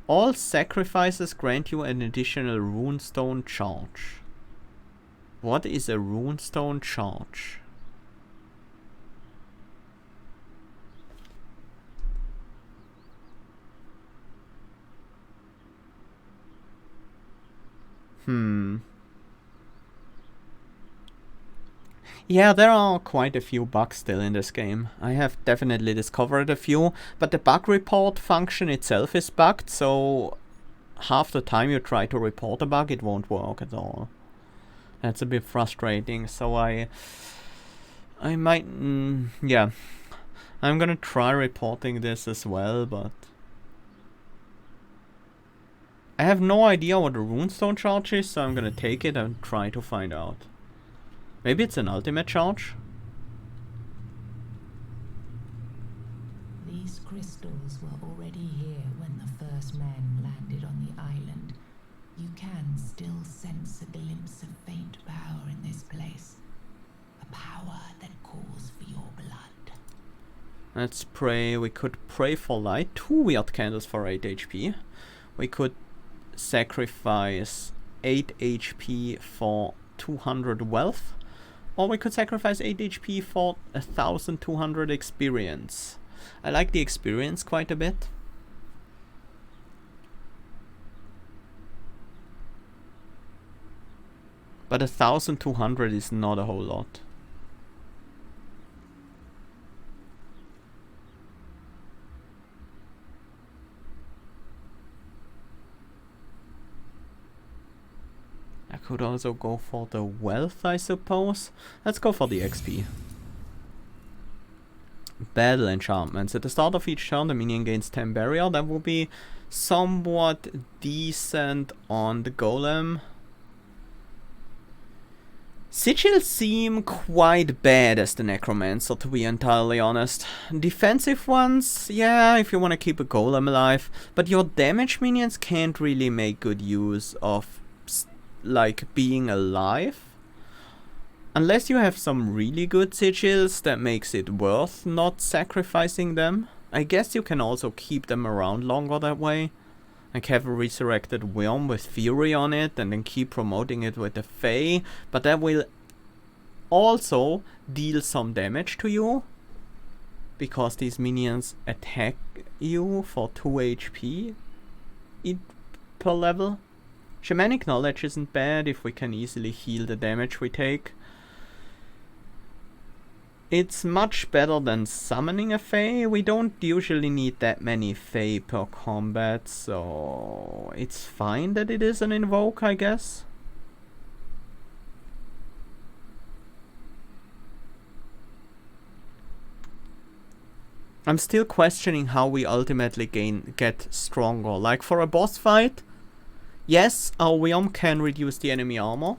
All sacrifices grant you an additional runestone charge. What is a runestone charge? Yeah, there are quite a few bugs still in this game. I have definitely discovered a few, but the bug report function itself is bugged, so half the time you try to report a bug, it won't work at all. That's a bit frustrating, so I might, yeah. I'm gonna try reporting this as well, but I have no idea what a runestone charge is, so I'm gonna take it and try to find out. Maybe it's an ultimate charge? These crystals were already here when the first men landed on the island. You can still sense a glimpse of faint power in this place. A power that calls for your blood. Let's pray. We could pray for light. 2 weird candles for 8 HP. We could sacrifice 8 HP for 200 wealth. Or we could sacrifice 8 HP for 1200 experience. I like the experience quite a bit. But 1200 is not a whole lot. I could also go for the wealth, I suppose. Let's go for the XP. Battle enchantments. At the start of each turn, the minion gains 10 barrier. That will be somewhat decent on the golem. Sigils seem quite bad as the Necromancer, to be entirely honest. Defensive ones, yeah, if you want to keep a golem alive, but your damage minions can't really make good use of, like, being alive. Unless you have some really good sigils that makes it worth not sacrificing them. I guess you can also keep them around longer that way. Like have a resurrected worm with fury on it and then keep promoting it with the Fae. But that will also deal some damage to you. Because these minions attack you for 2 HP per level. Shamanic Knowledge isn't bad if we can easily heal the damage we take. It's much better than summoning a Fae. We don't usually need that many Fae per combat, so it's fine that it is an invoke, I guess. I'm still questioning how we ultimately get stronger. Like for a boss fight, yes, our Worm can reduce the enemy armor.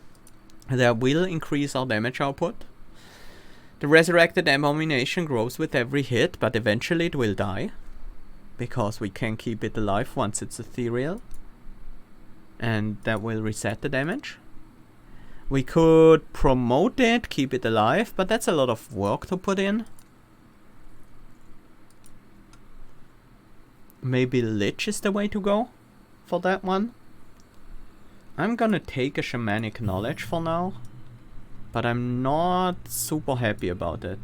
That will increase our damage output. The resurrected abomination grows with every hit, but eventually it will die. Because we can keep it alive once it's ethereal. And that will reset the damage. We could promote it, keep it alive, but that's a lot of work to put in. Maybe Lich is the way to go for that one. I'm gonna take a Shamanic Knowledge for now. But I'm not super happy about it.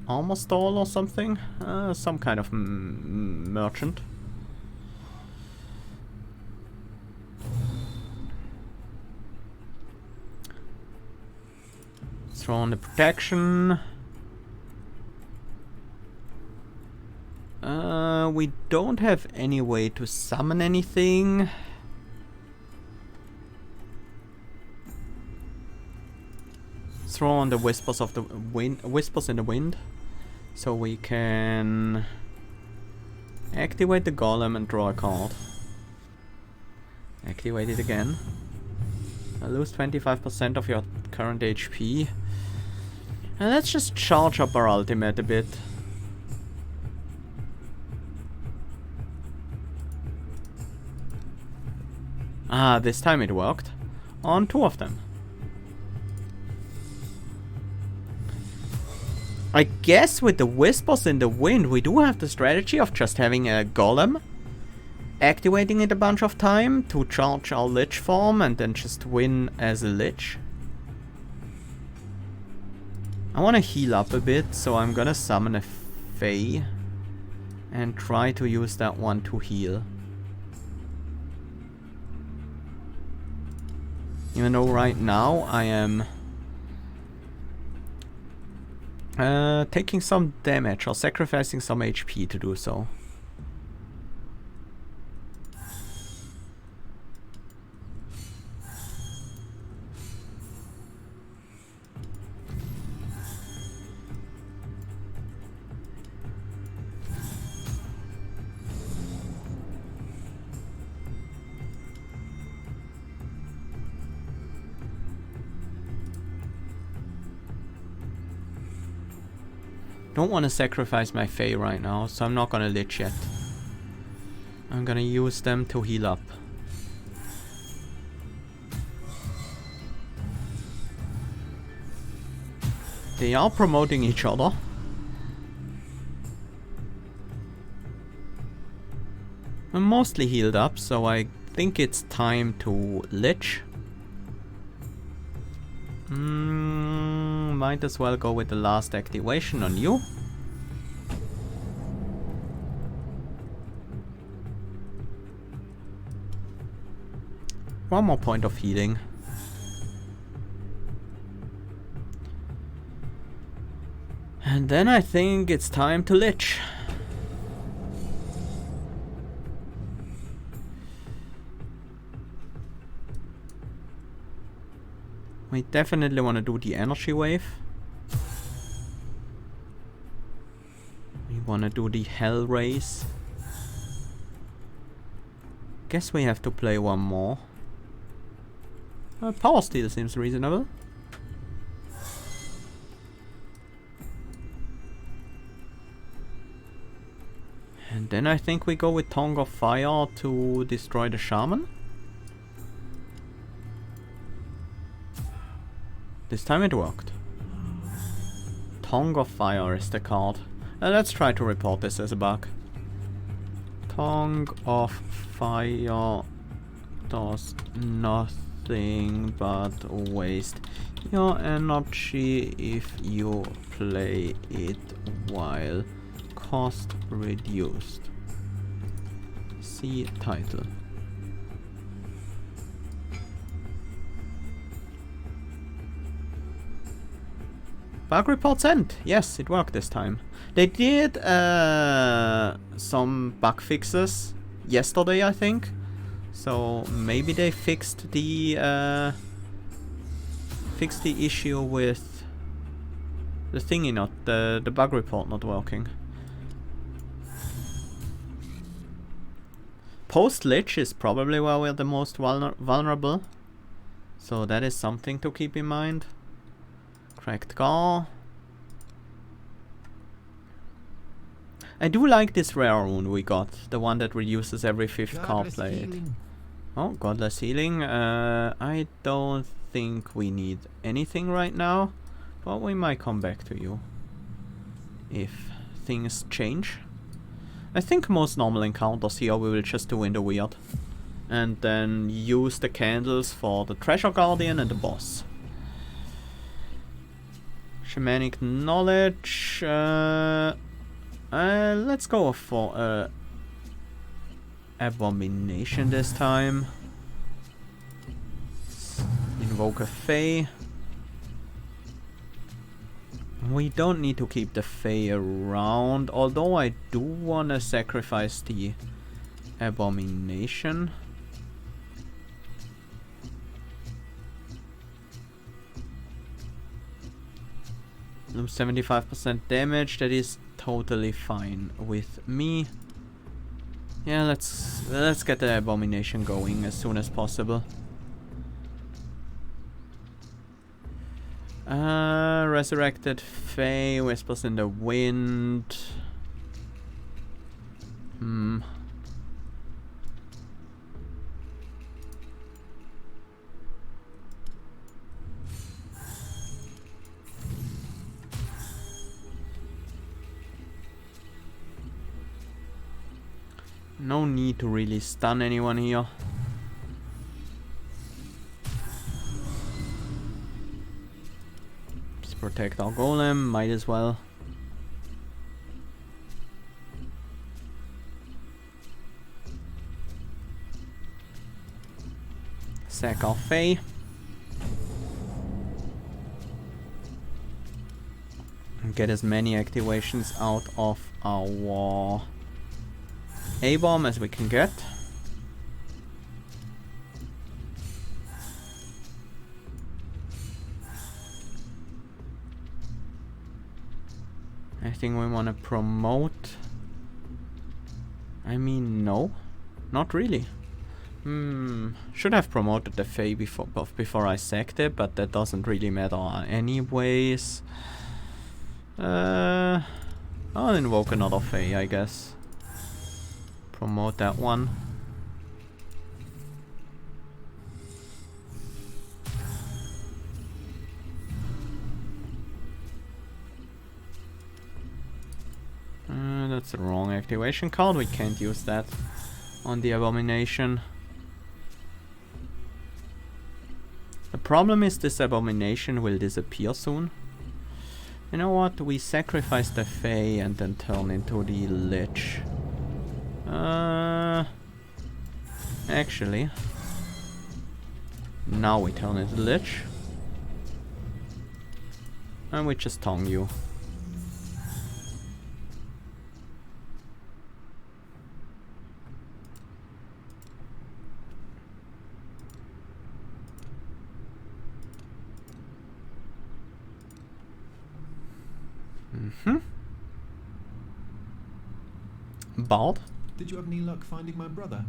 Armor stall or something? Some kind of merchant. Throw on the protection. We don't have any way to summon anything. Throw on the whispers of the wind, whispers in the wind, so we can activate the golem and draw a card. Activate it again. Lose 25% of your current HP. And let's just charge up our ultimate a bit. Ah, this time it worked. On 2 of them. I guess with the whispers in the wind, we do have the strategy of just having a golem, activating it a bunch of time to charge our Lich form and then just win as a Lich. I want to heal up a bit, so I'm gonna summon a Fae and try to use that one to heal. Even though right now I am taking some damage or sacrificing some HP to do so. Don't want to sacrifice my Fae right now, so I'm not gonna Lich yet. I'm gonna use them to heal up. They are promoting each other. I'm mostly healed up, so I think it's time to Lich. Might as well go with the last activation on you. One more point of healing. And then I think it's time to Lich. We definitely want to do the energy wave. We want to do the hell race. Guess we have to play one more. Power steal seems reasonable. And then I think we go with Tongue of Fire to destroy the Shaman. This time it worked. Tongue of Fire is the card. Let's try to report this as a bug. Tongue of Fire does nothing but waste your energy if you play it while cost reduced. See title. Bug report sent. Yes, it worked this time. They did some bug fixes yesterday, I think. So maybe they fixed the issue with the thingy not the bug report not working. Post Lich is probably where we're the most vulnerable. So that is something to keep in mind. Cracked Gar. I do like this rare rune we got, the one that reduces every 5th card played. Oh, Godless Healing. I don't think we need anything right now, but we might come back to you if things change. I think most normal encounters here we will just do in the weird, and then use the candles for the Treasure Guardian and the boss. Shamanic Knowledge. Let's go for Abomination this time. Invoke a Fae. We don't need to keep the Fae around, although I do wanna sacrifice the Abomination. 75% damage, that is totally fine with me. Yeah, let's get the Abomination going as soon as possible. Resurrected Fae, Whispers in the Wind. No need to really stun anyone here. Just protect our golem, might as well. Sack our Fae. And get as many activations out of our A-bomb as we can get. I think we want to promote. I mean, no, not really. Should have promoted the Fae before I sacked it, but that doesn't really matter anyways. I'll invoke another Fae, I guess. Promote that one. That's the wrong activation card. We can't use that on the Abomination. The problem is this Abomination will disappear soon. You know what? We sacrifice the Fae and then turn into the Lich. Actually, now we turn into Lich. And we just tongue you. Bard. Did you have any luck finding my brother?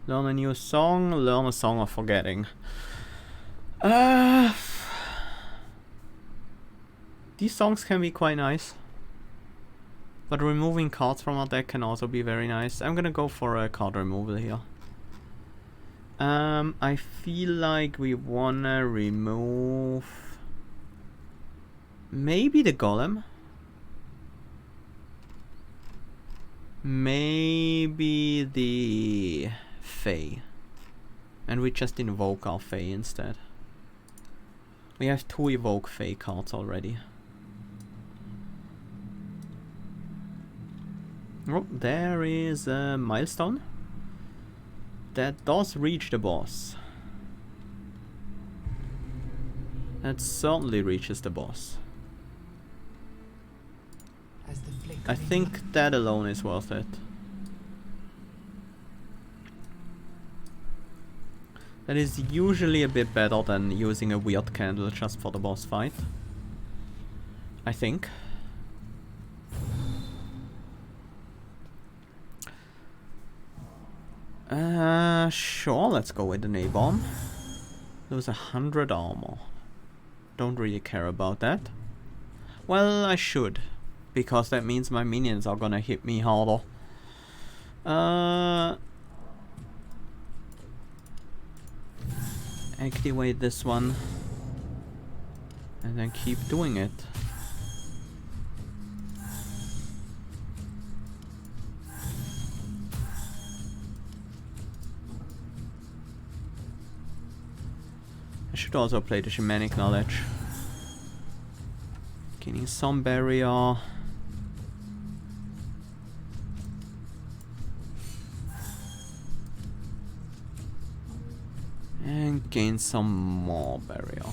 Learn a new song, learn a song of forgetting. These songs can be quite nice. But removing cards from our deck can also be very nice. I'm gonna go for a card removal here. I feel like we wanna remove maybe the Golem. Maybe the Fae. And we just invoke our Fae instead. We have 2 evoke Fae cards already. Oh, there is a milestone. That does reach the boss. That certainly reaches the boss. As the I think that alone is worth it. That is usually a bit better than using a weird candle just for the boss fight. I think. Sure, let's go with the A-bomb. Lose 100 armor. Don't really care about that. Well, I should. Because that means my minions are gonna hit me harder. Activate this one. And then keep doing it. I should also play the Shamanic Knowledge. Gaining some barrier. And gain some more barrier.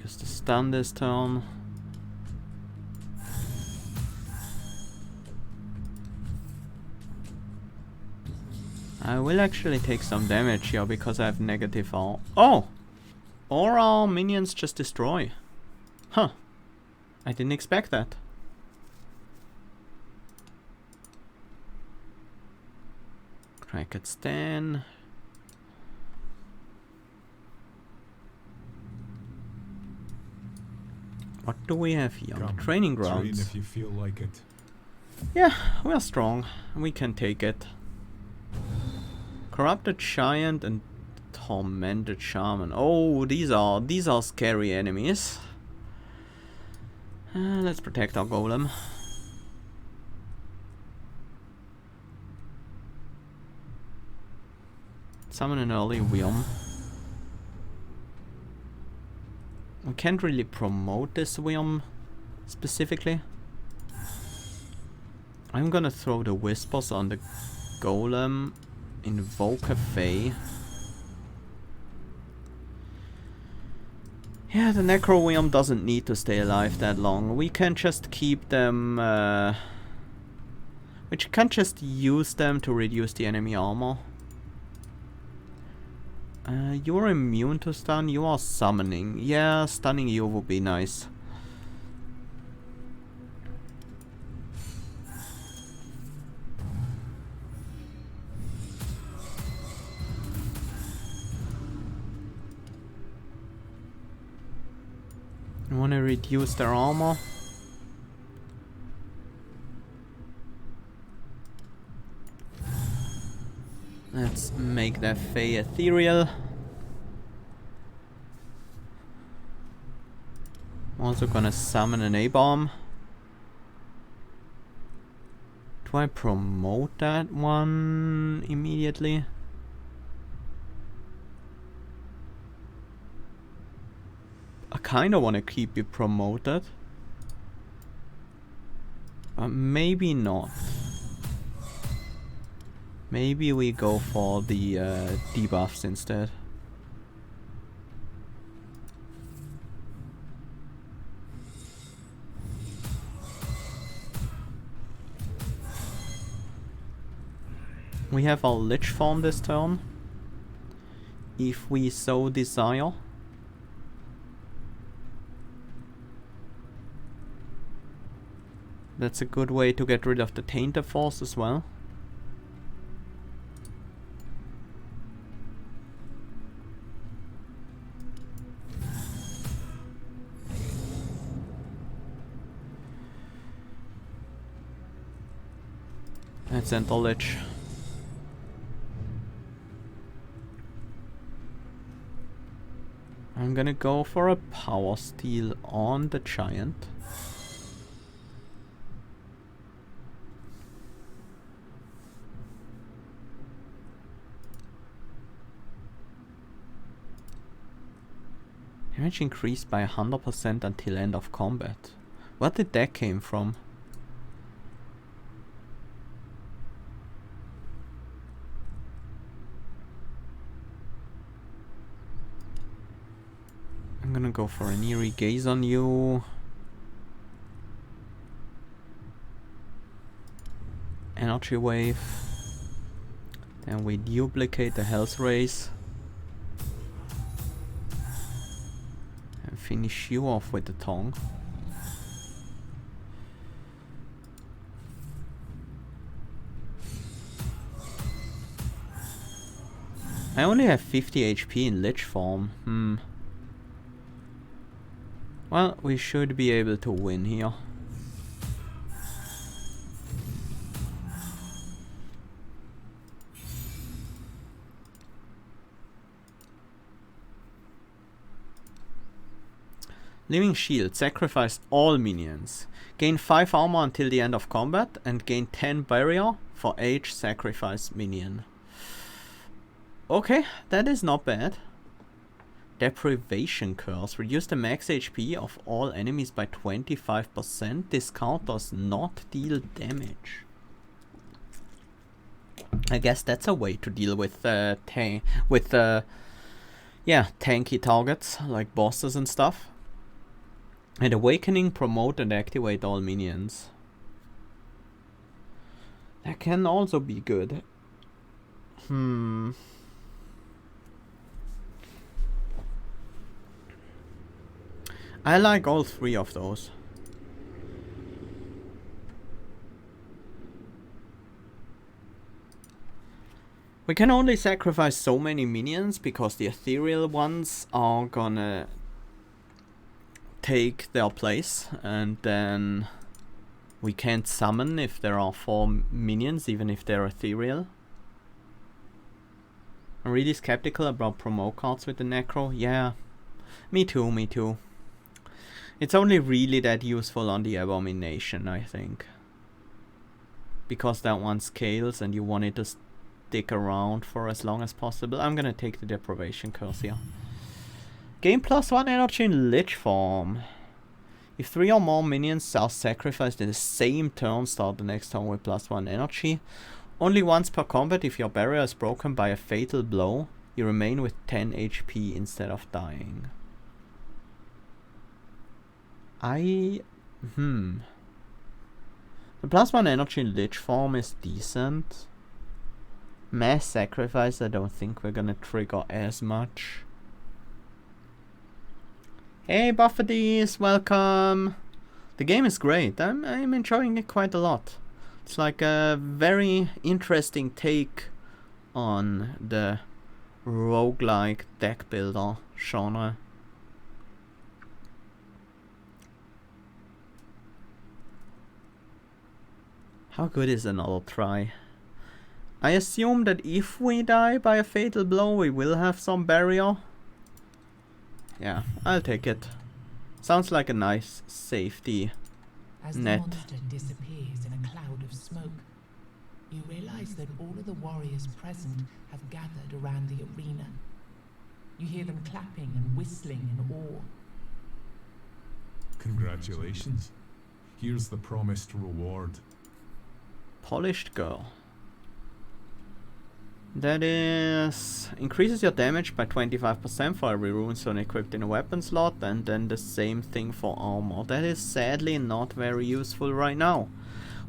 Use the stun this turn. I will actually take some damage here because I have negative all. Oh! Or our minions just destroy. Huh. I didn't expect that. Cracked Stan. What do we have here? Come, Training train grounds. if you feel like it. Yeah, we're strong. We can take it. Corrupted Giant and Tormented Shaman. Oh, these are scary enemies. Let's protect our golem. Summon an early Wyrm. We can't really promote this Wyrm specifically. I'm gonna throw the Whispers on the Golem, invoke a Fae. Yeah, the Necro Wyrm doesn't need to stay alive that long. We can just keep them... we can just use them to reduce the enemy armor. You're immune to stun, you are summoning. Yeah, stunning you would be nice. I want to reduce their armor. Let's make that Fae ethereal. I'm also gonna summon an A-bomb. Do I promote that one immediately? I kinda wanna keep it promoted. Maybe not. Maybe we go for the debuffs instead. We have our Lich form this turn, if we so desire. That's a good way to get rid of the Tainted Force as well. Let's enter Lich. I'm gonna go for a power steal on the giant. Damage increased by 100% until end of combat. What did that came from? I'm gonna go for an eerie gaze on you. Energy wave. Then we duplicate the health rays. And finish you off with the tongue. I only have 50 HP in Lich form. Well, we should be able to win here. Living Shield. Sacrifice all minions. Gain 5 armor until the end of combat and gain 10 barrier for each sacrifice minion. Okay, that is not bad. Deprivation Curse. Reduce the max HP of all enemies by 25%. This count does not deal damage. I guess that's a way to deal with tanky targets like bosses and stuff. And Awakening, promote and activate all minions. That can also be good. I like all three of those. We can only sacrifice so many minions because the ethereal ones are gonna take their place, and then we can't summon if there are 4 minions, even if they're ethereal. I'm really skeptical about promo cards with the Necro. Yeah, me too. It's only really that useful on the Abomination, I think. Because that one scales and you want it to stick around for as long as possible. I'm gonna take the Deprivation Curse here. Gain +1 energy in Lich form. If 3 or more minions are sacrificed in the same turn, start the next turn with +1 energy. Only once per combat. If your barrier is broken by a fatal blow, you remain with 10 HP instead of dying. The +1 energy in Lich form is decent. Mass sacrifice, I don't think we're gonna trigger as much. Hey Buffeties, welcome! The game is great. I'm enjoying it quite a lot. It's like a very interesting take on the roguelike deck builder genre. How good is another try? I assume that if we die by a fatal blow, we will have some barrier. Yeah, I'll take it. Sounds like a nice safety net. As the monster disappears in a cloud of smoke, you realize that all of the warriors present have gathered around the arena. You hear them clapping and whistling in awe. Congratulations. Here's the promised reward. Polished girl. That is... increases your damage by 25% for every runestone equipped in a weapon slot, and then the same thing for armor. That is sadly not very useful right now.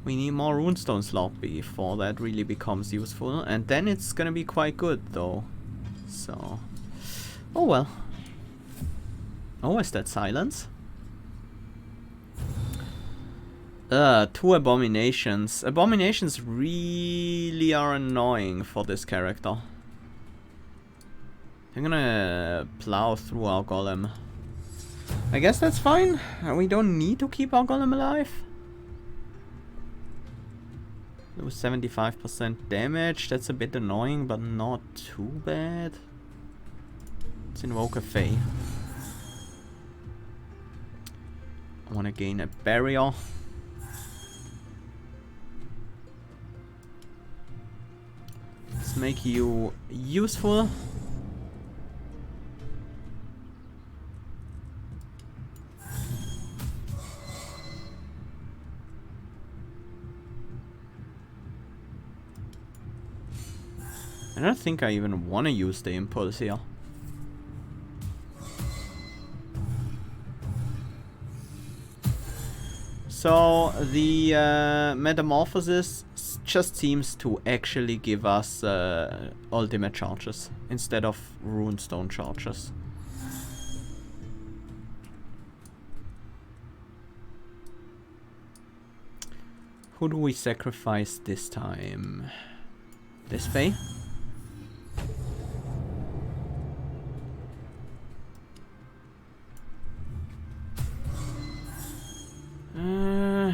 We need more runestone slot before that really becomes useful, and then it's gonna be quite good though. So... oh well. Oh, is that silence? 2 abominations. Abominations really are annoying for this character. I'm gonna plow through our golem. I guess that's fine. We don't need to keep our golem alive. Lose 75% damage. That's a bit annoying, but not too bad. Let's invoke a Fae. I want to gain a barrier. Let's make you useful. I don't think I even want to use the impulse here. So the metamorphosis just seems to actually give us ultimate charges instead of runestone charges. Who do we sacrifice this time? This Fae?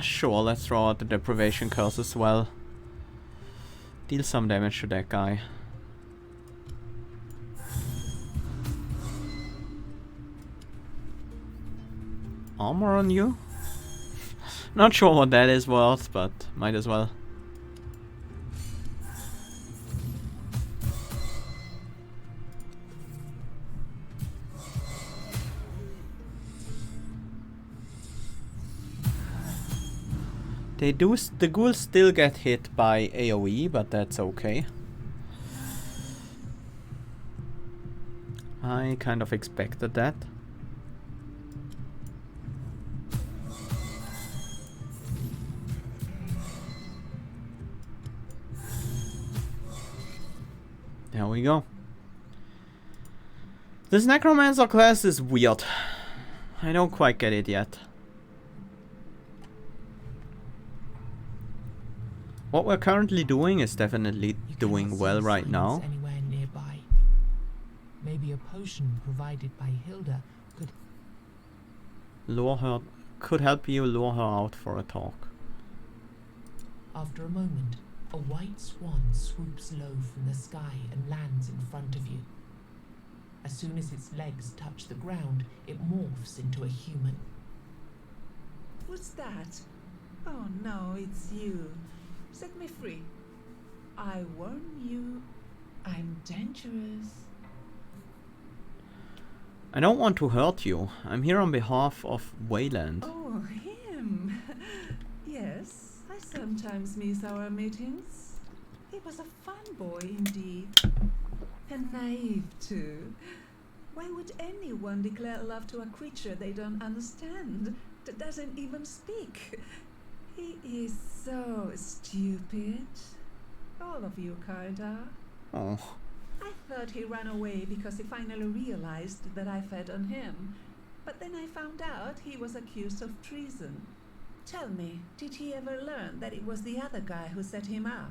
Sure, let's throw out the deprivation curse as well. Deal some damage to that guy. Armor on you? Not sure what that is worth, but might as well. The ghouls still get hit by AoE, but that's okay. I kind of expected that. There we go. This Necromancer class is weird. I don't quite get it yet. What we're currently doing is definitely doing well right now. Anywhere nearby. Maybe a potion provided by Hilda could help you lure her out for a talk. After a moment, a white swan swoops low from the sky and lands in front of you. As soon as its legs touch the ground, it morphs into a human. What's that? Oh no, it's you. Set me free. I warn you, I'm dangerous. I don't want to hurt you. I'm here on behalf of Wayland. Oh, him. Yes, I sometimes miss our meetings. He was a fun boy indeed. And naive too. Why would anyone declare love to a creature they don't understand, that doesn't even speak? He is so stupid. All of you kind are. Oh. I thought he ran away because he finally realized that I fed on him. But then I found out he was accused of treason. Tell me, did he ever learn that it was the other guy who set him up?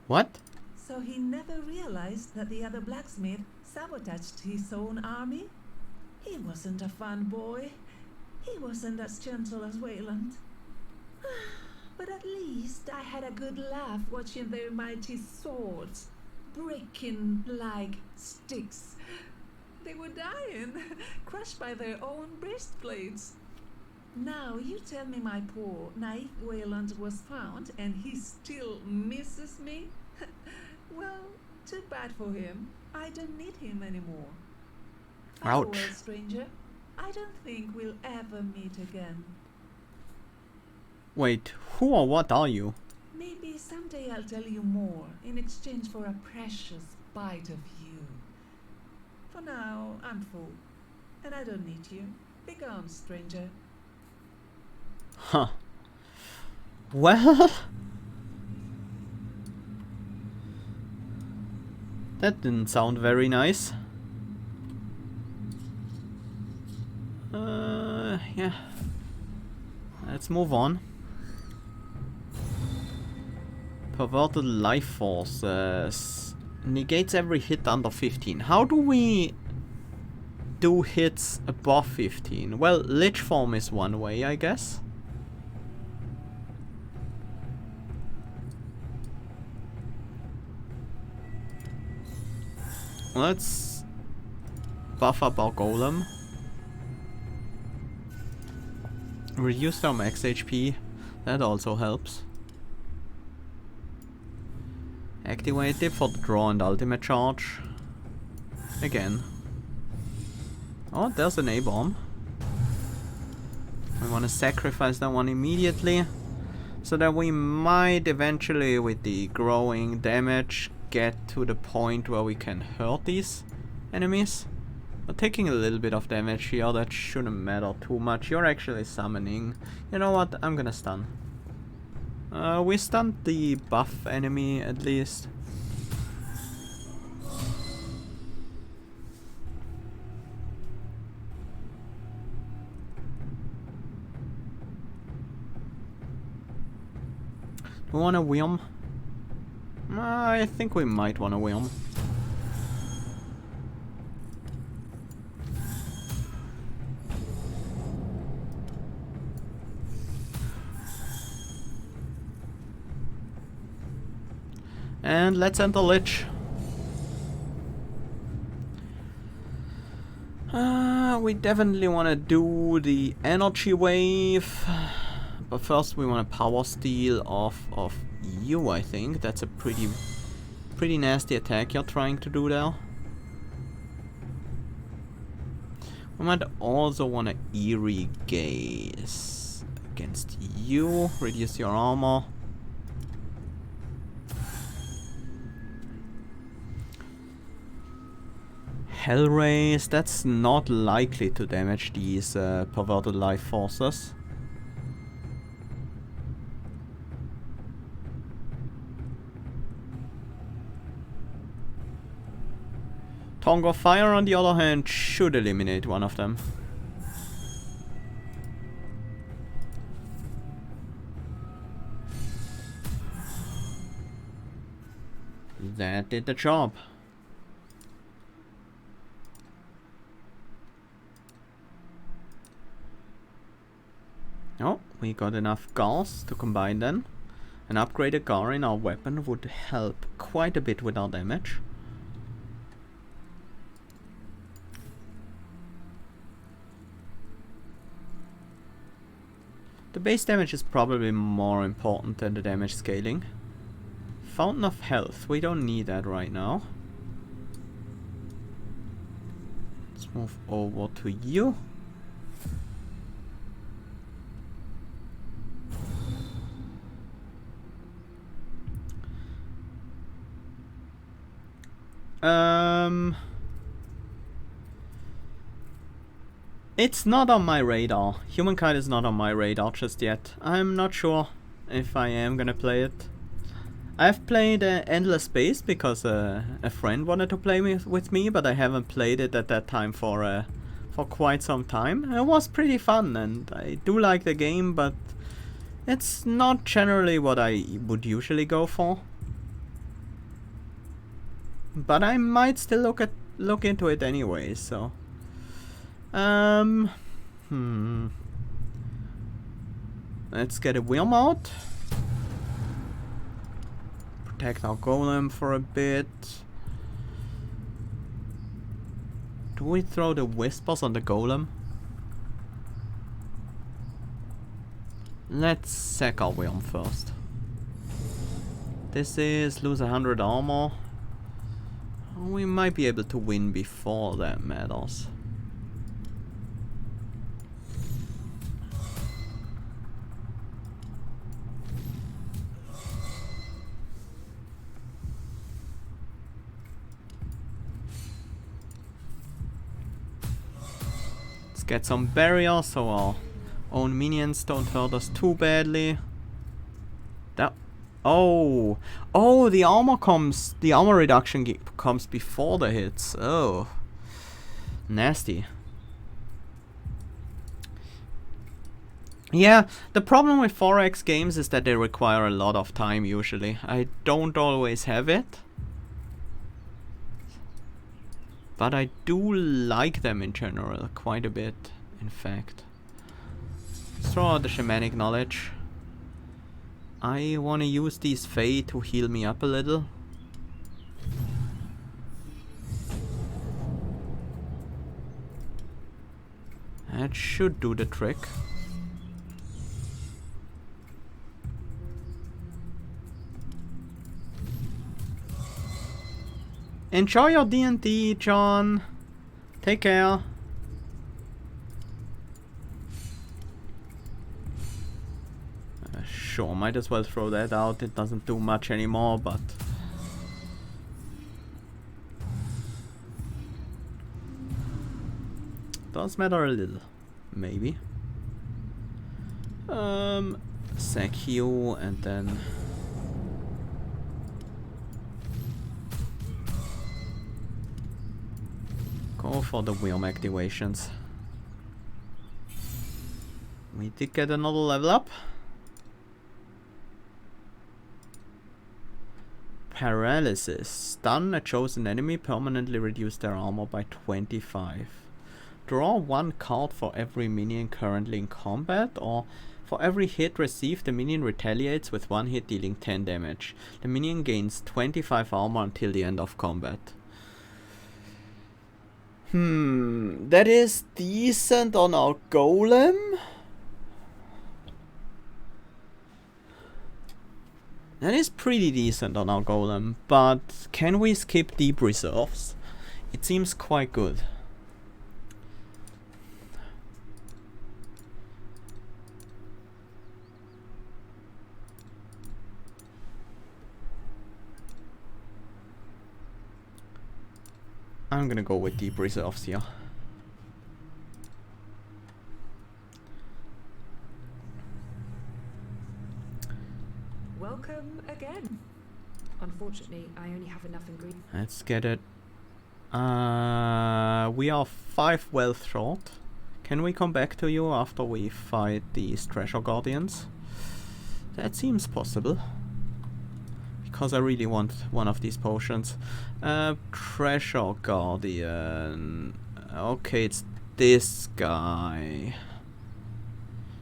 What? So he never realized that the other blacksmith sabotaged his own army? He wasn't a fun boy. He wasn't as gentle as Wayland. But at least I had a good laugh watching their mighty swords breaking like sticks. They were dying, crushed by their own breastplates. Now you tell me my poor, naive Wayland was found and he still misses me? Well, too bad for him. I don't need him anymore. Ouch. Farewell, stranger. I don't think we'll ever meet again. Wait, who or what are you? Maybe someday I'll tell you more in exchange for a precious bite of you. For now, I'm full, and I don't need you. Be gone, stranger. Huh. Well... that didn't sound very nice. Yeah. Let's move on. Perverted life forces. Negates every hit under 15. How do we do hits above 15? Well, Lich form is one way, I guess. Let's buff up our golem. Reduce our max HP. That also helps. Activate it for the draw and ultimate charge. Again. Oh, there's an A-bomb. We want to sacrifice that one immediately. So that we might eventually, with the growing damage, get to the point where we can hurt these enemies. We're taking a little bit of damage here, that shouldn't matter too much. You're actually summoning. You know what, I'm gonna stun. We stunned the buff enemy at least. Do we want a Wyrm? I think we might want a Wyrm. And let's enter Lich. We definitely want to do the energy wave. But first we want to power steal off of you, I think. That's a pretty nasty attack you're trying to do there. We might also want to eerie gaze against you. Reduce your armor. Hellraise, that's not likely to damage these perverted life forces. Tongue of Fire, on the other hand, should eliminate one of them. That did the job. Oh, we got enough Gars to combine then. An upgraded Gar in our weapon would help quite a bit with our damage. The base damage is probably more important than the damage scaling. Fountain of Health, we don't need that right now. Let's move over to you. It's not on my radar. Humankind is not on my radar just yet. I'm not sure if I am gonna play it. I've played Endless Space because a friend wanted to play with me, but I haven't played it at that time for quite some time. It was pretty fun and I do like the game, but it's not generally what I would usually go for. But I might still look into it anyway, so. Let's get a Wyrm out. Protect our golem for a bit. Do we throw the whispers on the golem? Let's sack our Wyrm first. This is lose 100 armor. We might be able to win before that matters. get some barriers so our own minions don't hurt us too badly. That. Oh, the armor comes. The armor reduction comes before the hits. Oh, nasty. Yeah, the problem with 4X games is that they require a lot of time usually. I don't always have it. But I do like them in general, quite a bit, in fact. Let's throw out the shamanic knowledge. I wanna use these Fae to heal me up a little. That should do the trick. Enjoy your D&D, John. Take care. Sure, might as well throw that out. It doesn't do much anymore, but... does matter a little. Maybe. Sack you and then... go for the Wyrm activations. We did get another level up. Paralysis. Stun a chosen enemy, permanently reduce their armor by 25. Draw one card for every minion currently in combat, or for every hit received, the minion retaliates with one hit dealing 10 damage. The minion gains 25 armor until the end of combat. That is decent on our golem. That is pretty decent on our golem, but can we skip deep reserves? It seems quite good. I'm gonna go with deep reserves here. Welcome again. Unfortunately, I only have enough ingredients. Let's get it. We are 5 wealth short. Can we come back to you after we fight these treasure guardians? That seems possible. Because I really want one of these potions. Treasure Guardian. Okay, it's this guy.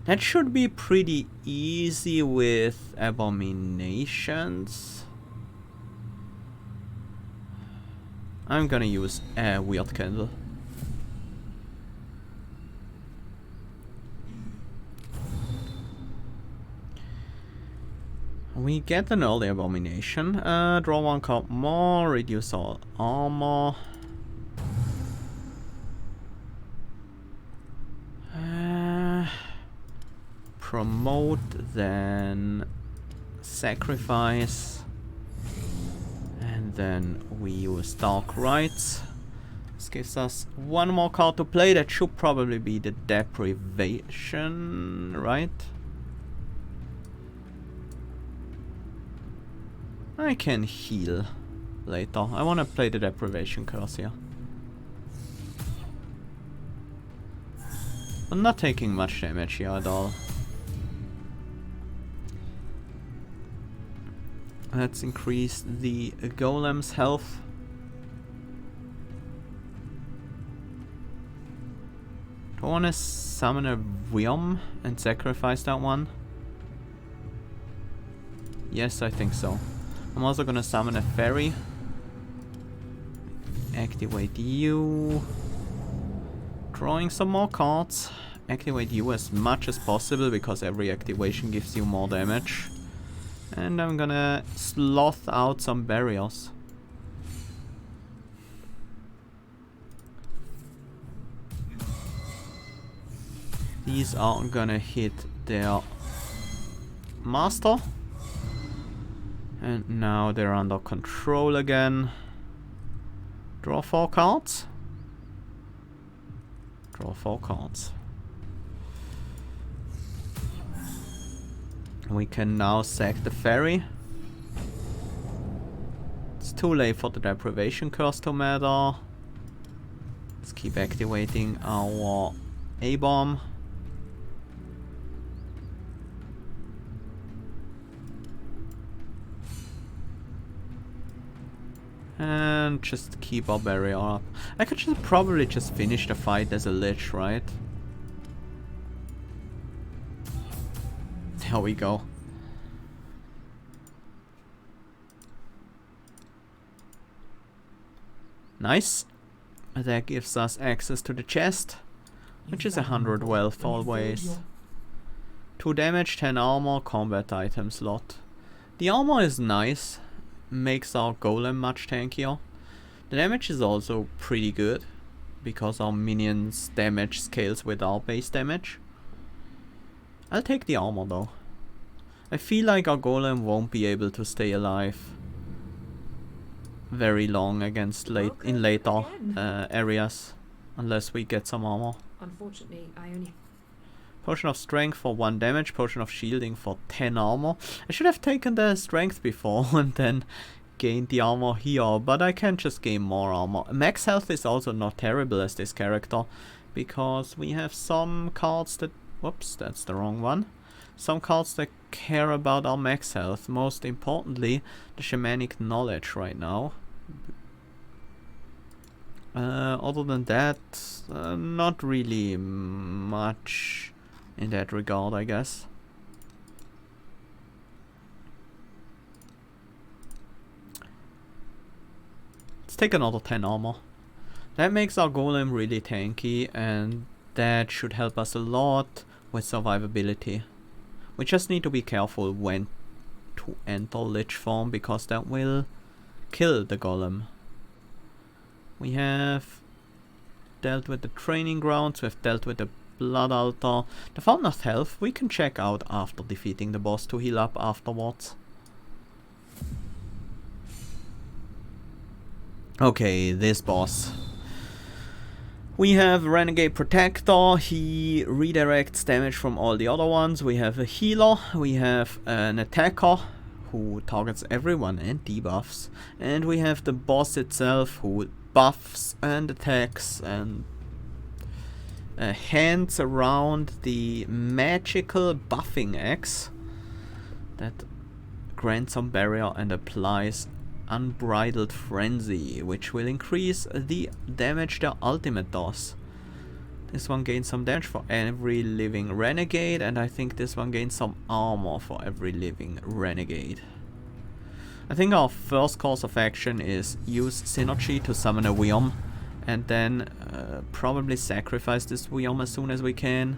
That should be pretty easy with abominations. I'm gonna use a weird candle. We get an early abomination. Draw one card more, reduce our armor. Promote, then sacrifice. And then we use Dark Rites. This gives us one more card to play. That should probably be the Deprivation, right? I can heal later. I want to play the Deprivation Curse here. I'm not taking much damage here at all. Let's increase the golem's health. Do I want to summon a Wyrm and sacrifice that one? Yes, I think so. I'm also gonna summon a fairy. Activate you. Drawing some more cards. Activate you as much as possible because every activation gives you more damage. And I'm gonna sloth out some barriers. These are gonna hit their master. And now they're under control again. Draw 4 cards. Draw 4 cards. We can now sack the ferry. It's too late for the deprivation curse to matter. Let's keep activating our A-bomb. And just keep our barrier up. I could just probably just finish the fight as a Lich, right? There we go. Nice. That gives us access to the chest, which is 100 wealth always. 2 damage, 10 armor, combat item slot. The armor is nice, makes our golem much tankier. The damage is also pretty good, because our minions' damage scales with our base damage. I'll take the armor though. I feel like our golem won't be able to stay alive very long against later areas, unless we get some armor. Unfortunately, I only... Potion of strength for 1 damage, potion of shielding for 10 armor. I should have taken the strength before and then gained the armor here, but I can just gain more armor. Max health is also not terrible as this character, because we have some cards that... Whoops, that's the wrong one. Some cards that care about our max health. Most importantly, the shamanic knowledge right now. Other than that, not really much in that regard, I guess. Let's take another 10 armor. That makes our golem really tanky, and that should help us a lot with survivability. We just need to be careful when to enter Lich form, because that will kill the golem. We have dealt with the training grounds, we've dealt with the blood altar. The fountain of health we can check out after defeating the boss to heal up afterwards. Okay, this boss. We have Renegade Protector, he redirects damage from all the other ones. We have a healer, we have an attacker who targets everyone and debuffs. And we have the boss itself who buffs and attacks and hands around the magical buffing axe that grants some barrier and applies Unbridled Frenzy, which will increase the damage their ultimate does. This one gains some damage for every living renegade, and I think this one gains some armor for every living renegade. I think our first course of action is use Synergy to summon a Wyrdness, and then probably sacrifice this Wyrdness as soon as we can.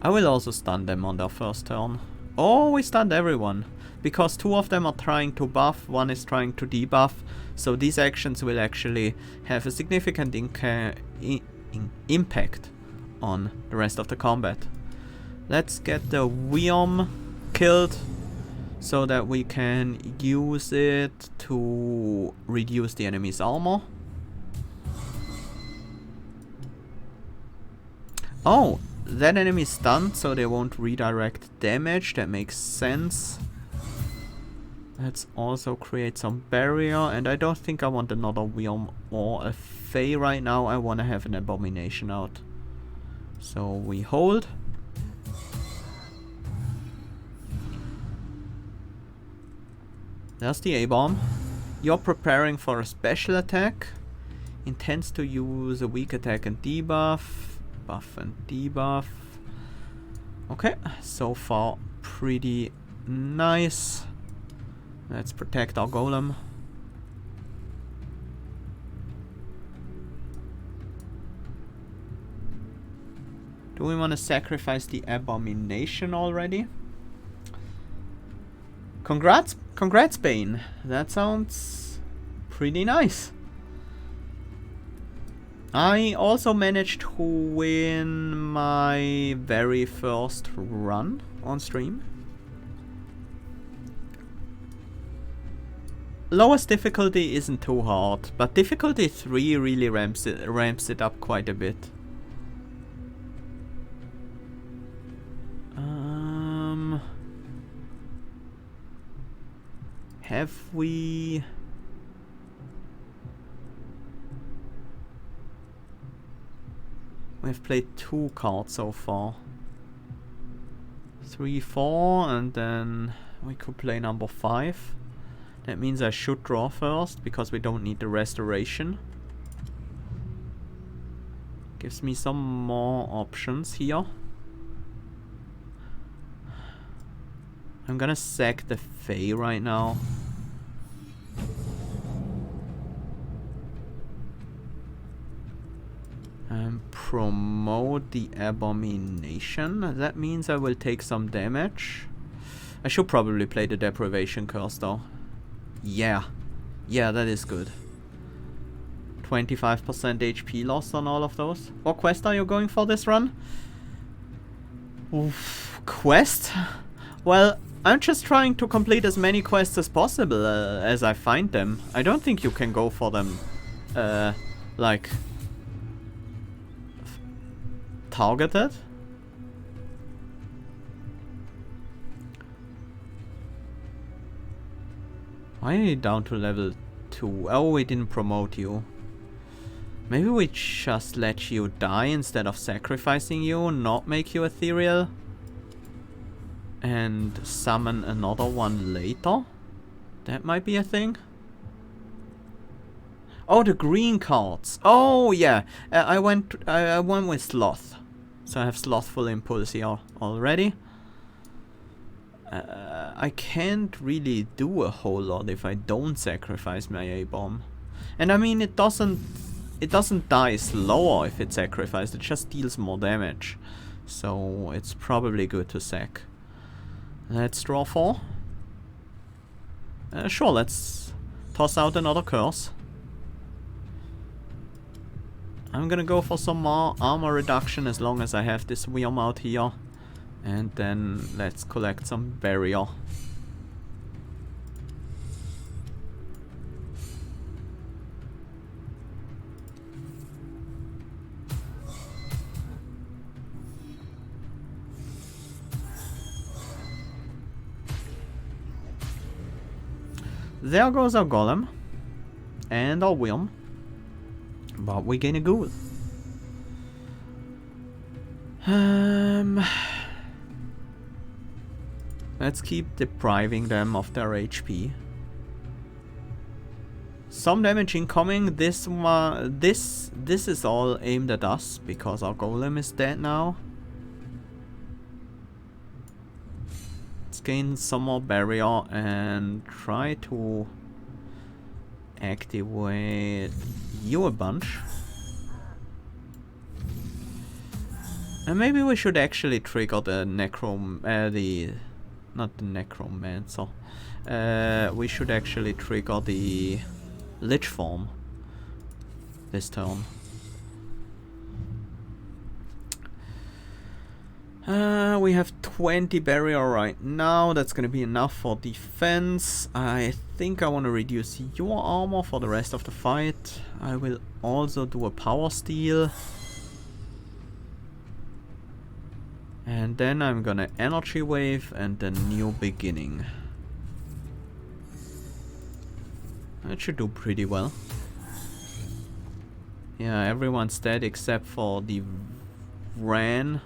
I will also stun them on their first turn. Oh, we stunned everyone, because 2 of them are trying to buff, 1 is trying to debuff, so these actions will actually have a significant impact on the rest of the combat. Let's get the Wyrdness killed, so that we can use it to reduce the enemy's armor. Oh, that enemy is stunned, so they won't redirect damage. That makes sense. Let's also create some barrier, and I don't think I want another Wyrdness or a Fae right now. I want to have an Abomination out. So we hold. There's the A-bomb. You're preparing for a special attack. Intends to use a weak attack and debuff. Buff and debuff. Okay, so far pretty nice. Let's protect our golem. Do we want to sacrifice the Abomination already? Congrats, Bane. That sounds pretty nice. I also managed to win my very first run on stream. Lowest difficulty isn't too hard, but difficulty 3 really ramps it up quite a bit. have we... We've played 2 cards so far. 3, 4, and then we could play number 5. That means I should draw first, because we don't need the restoration. Gives me some more options here. I'm gonna sack the Fae right now. And promote the Abomination. That means I will take some damage. I should probably play the Deprivation Curse though. Yeah. Yeah, that is good. 25% HP loss on all of those. What quest are you going for this run? Oof, quest? Well, I'm just trying to complete as many quests as possible as I find them. I don't think you can go for them, like, targeted. Why are you down to level 2? Oh, we didn't promote you. Maybe we just let you die instead of sacrificing you, not make you ethereal. And summon another one later? That might be a thing. Oh, the green cards. Oh, yeah. I went with Sloth. So I have Slothful Impulse here already. I can't really do a whole lot if I don't sacrifice my A-bomb. And I mean, it doesn't die slower if it's sacrificed. It just deals more damage. So it's probably good to sack. Let's draw 4. Sure, let's toss out another curse. I'm gonna go for some more armor reduction as long as I have this Worm out here. And then let's collect some barrier. There goes our golem and our worm, but we gain a ghoul. Let's keep depriving them of their HP. Some damage incoming. This is all aimed at us because our golem is dead now. Let's gain some more barrier and try to activate you a bunch. And maybe we should actually trigger the not the Necromancer. We should actually trigger the Lich form this turn. We have 20 barrier right now. That's gonna be enough for defense. I think I want to reduce your armor for the rest of the fight. I will also do a power steal. And then I'm gonna energy wave and the new beginning. That should do pretty well. Yeah, everyone's dead except for the Ran.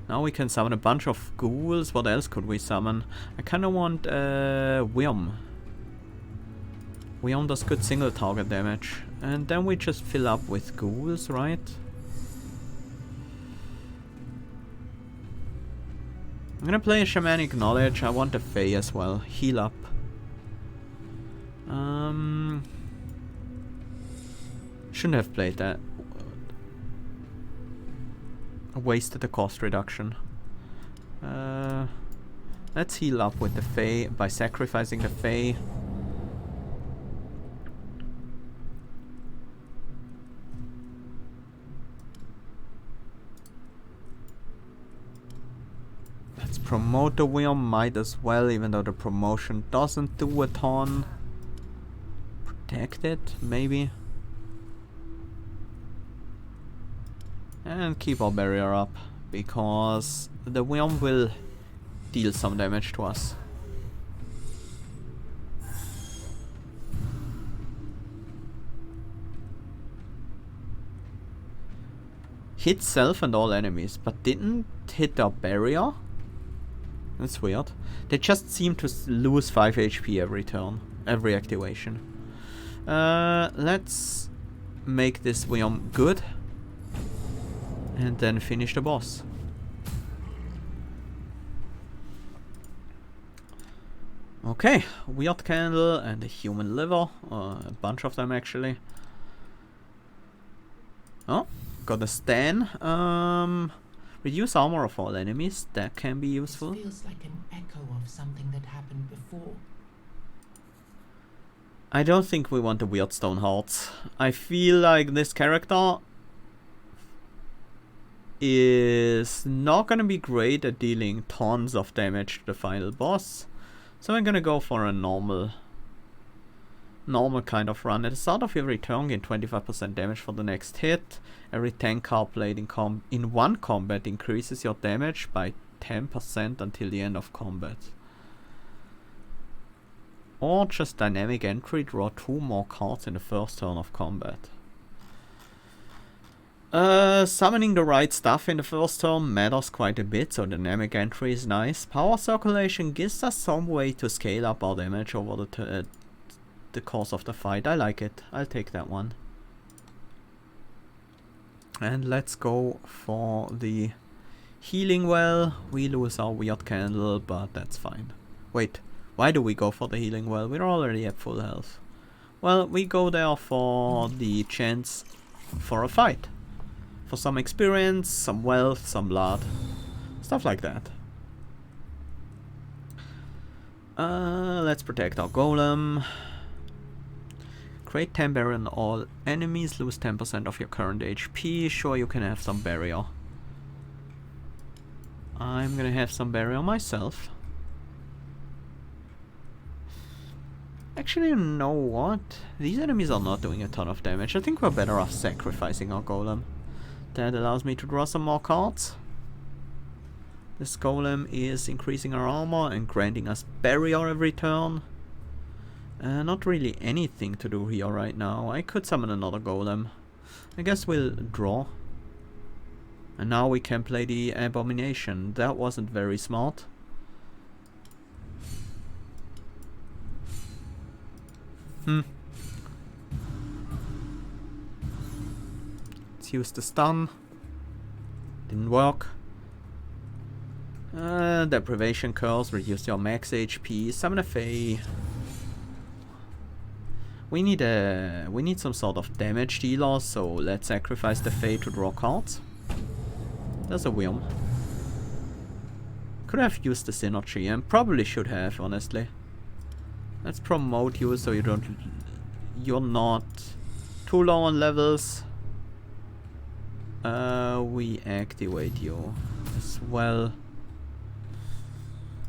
Now we can summon a bunch of ghouls. What else could we summon? I kinda want Worm. Worm does good single target damage. And then we just fill up with ghouls, right? I'm gonna play a Shamanic Knowledge. I want the Fae as well. Heal up. Shouldn't have played that. I wasted the cost reduction. Let's heal up with the Fae by sacrificing the Fae. Let's promote the Worm, might as well, even though the promotion doesn't do a ton. Protect it, maybe. And keep our barrier up, because the Worm will deal some damage to us. Hit self and all enemies, but didn't hit their barrier. That's weird. They just seem to lose 5 HP every turn, every activation. Let's make this Wyrdness good. And then finish the boss. Okay, weird candle and a human liver, a bunch of them actually. Oh, got a Stan. Reduce armor of all enemies, that can be useful. This feels like an echo of something that happened before. I don't think we want the weird stone hearts. I feel like this character is not gonna be great at dealing tons of damage to the final boss. So I'm gonna go for a normal kind of run. At the start of every turn, gain 25% damage for the next hit. Every 10 card played in one combat increases your damage by 10% until the end of combat. Or just dynamic entry, draw 2 more cards in the first turn of combat. Summoning the right stuff in the first turn matters quite a bit, so dynamic entry is nice. Power circulation gives us some way to scale up our damage over the course of the fight. I like it. I'll take that one. And let's go for the healing well. We lose our weird candle, but that's fine. Wait, why do we go for the healing well? We're already at full health. Well, we go there for the chance for a fight. For some experience, some wealth, some blood. Stuff like that. Let's protect our golem. Create 10 barrier on all enemies, lose 10% of your current HP. Sure, you can have some barrier. I'm gonna have some barrier myself. Actually, you know what? These enemies are not doing a ton of damage. I think we're better off sacrificing our golem. That allows me to draw some more cards. This golem is increasing our armor and granting us barrier every turn. Not really anything to do here right now. I could summon another golem. I guess we'll draw. And now we can play the abomination. That wasn't very smart. Let's use the stun. Didn't work. Deprivation curse, reduce your max HP. Summon a Fae. We need some sort of damage dealer, so let's sacrifice the Fae to draw cards. There's a Wyrdness. Could have used the synergy and probably should have, honestly. Let's promote you so you're not too low on levels. We activate you as well.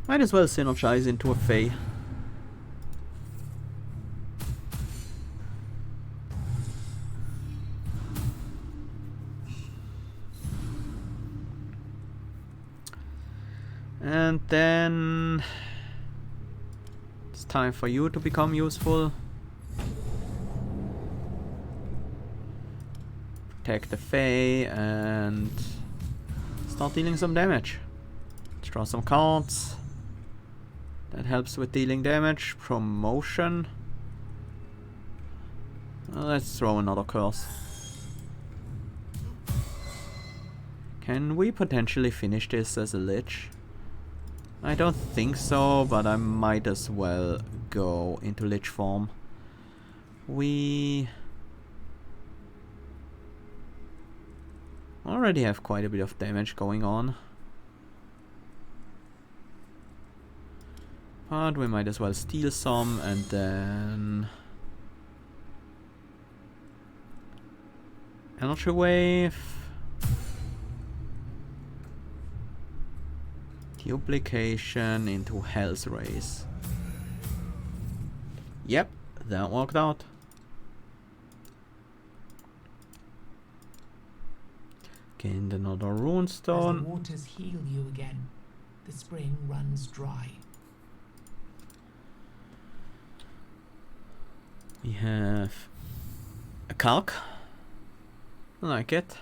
Might as well synergize into a Fae. And then it's time for you to become useful. Protect the Fae and start dealing some damage. Let's draw some cards. That helps with dealing damage. Promotion. Let's throw another curse. Can we potentially finish this as a Lich? I don't think so, but I might as well go into Lich form. We already have quite a bit of damage going on. But we might as well steal some and then Energy Wave. Duplication into Hell's Race. Yep, that worked out. Gained another runestone. As the waters heal you again, the spring runs dry. We have a calc. I like it.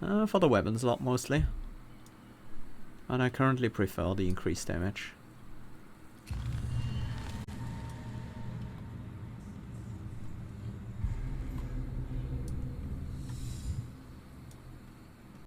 For the weapon slot mostly. And I currently prefer the increased damage.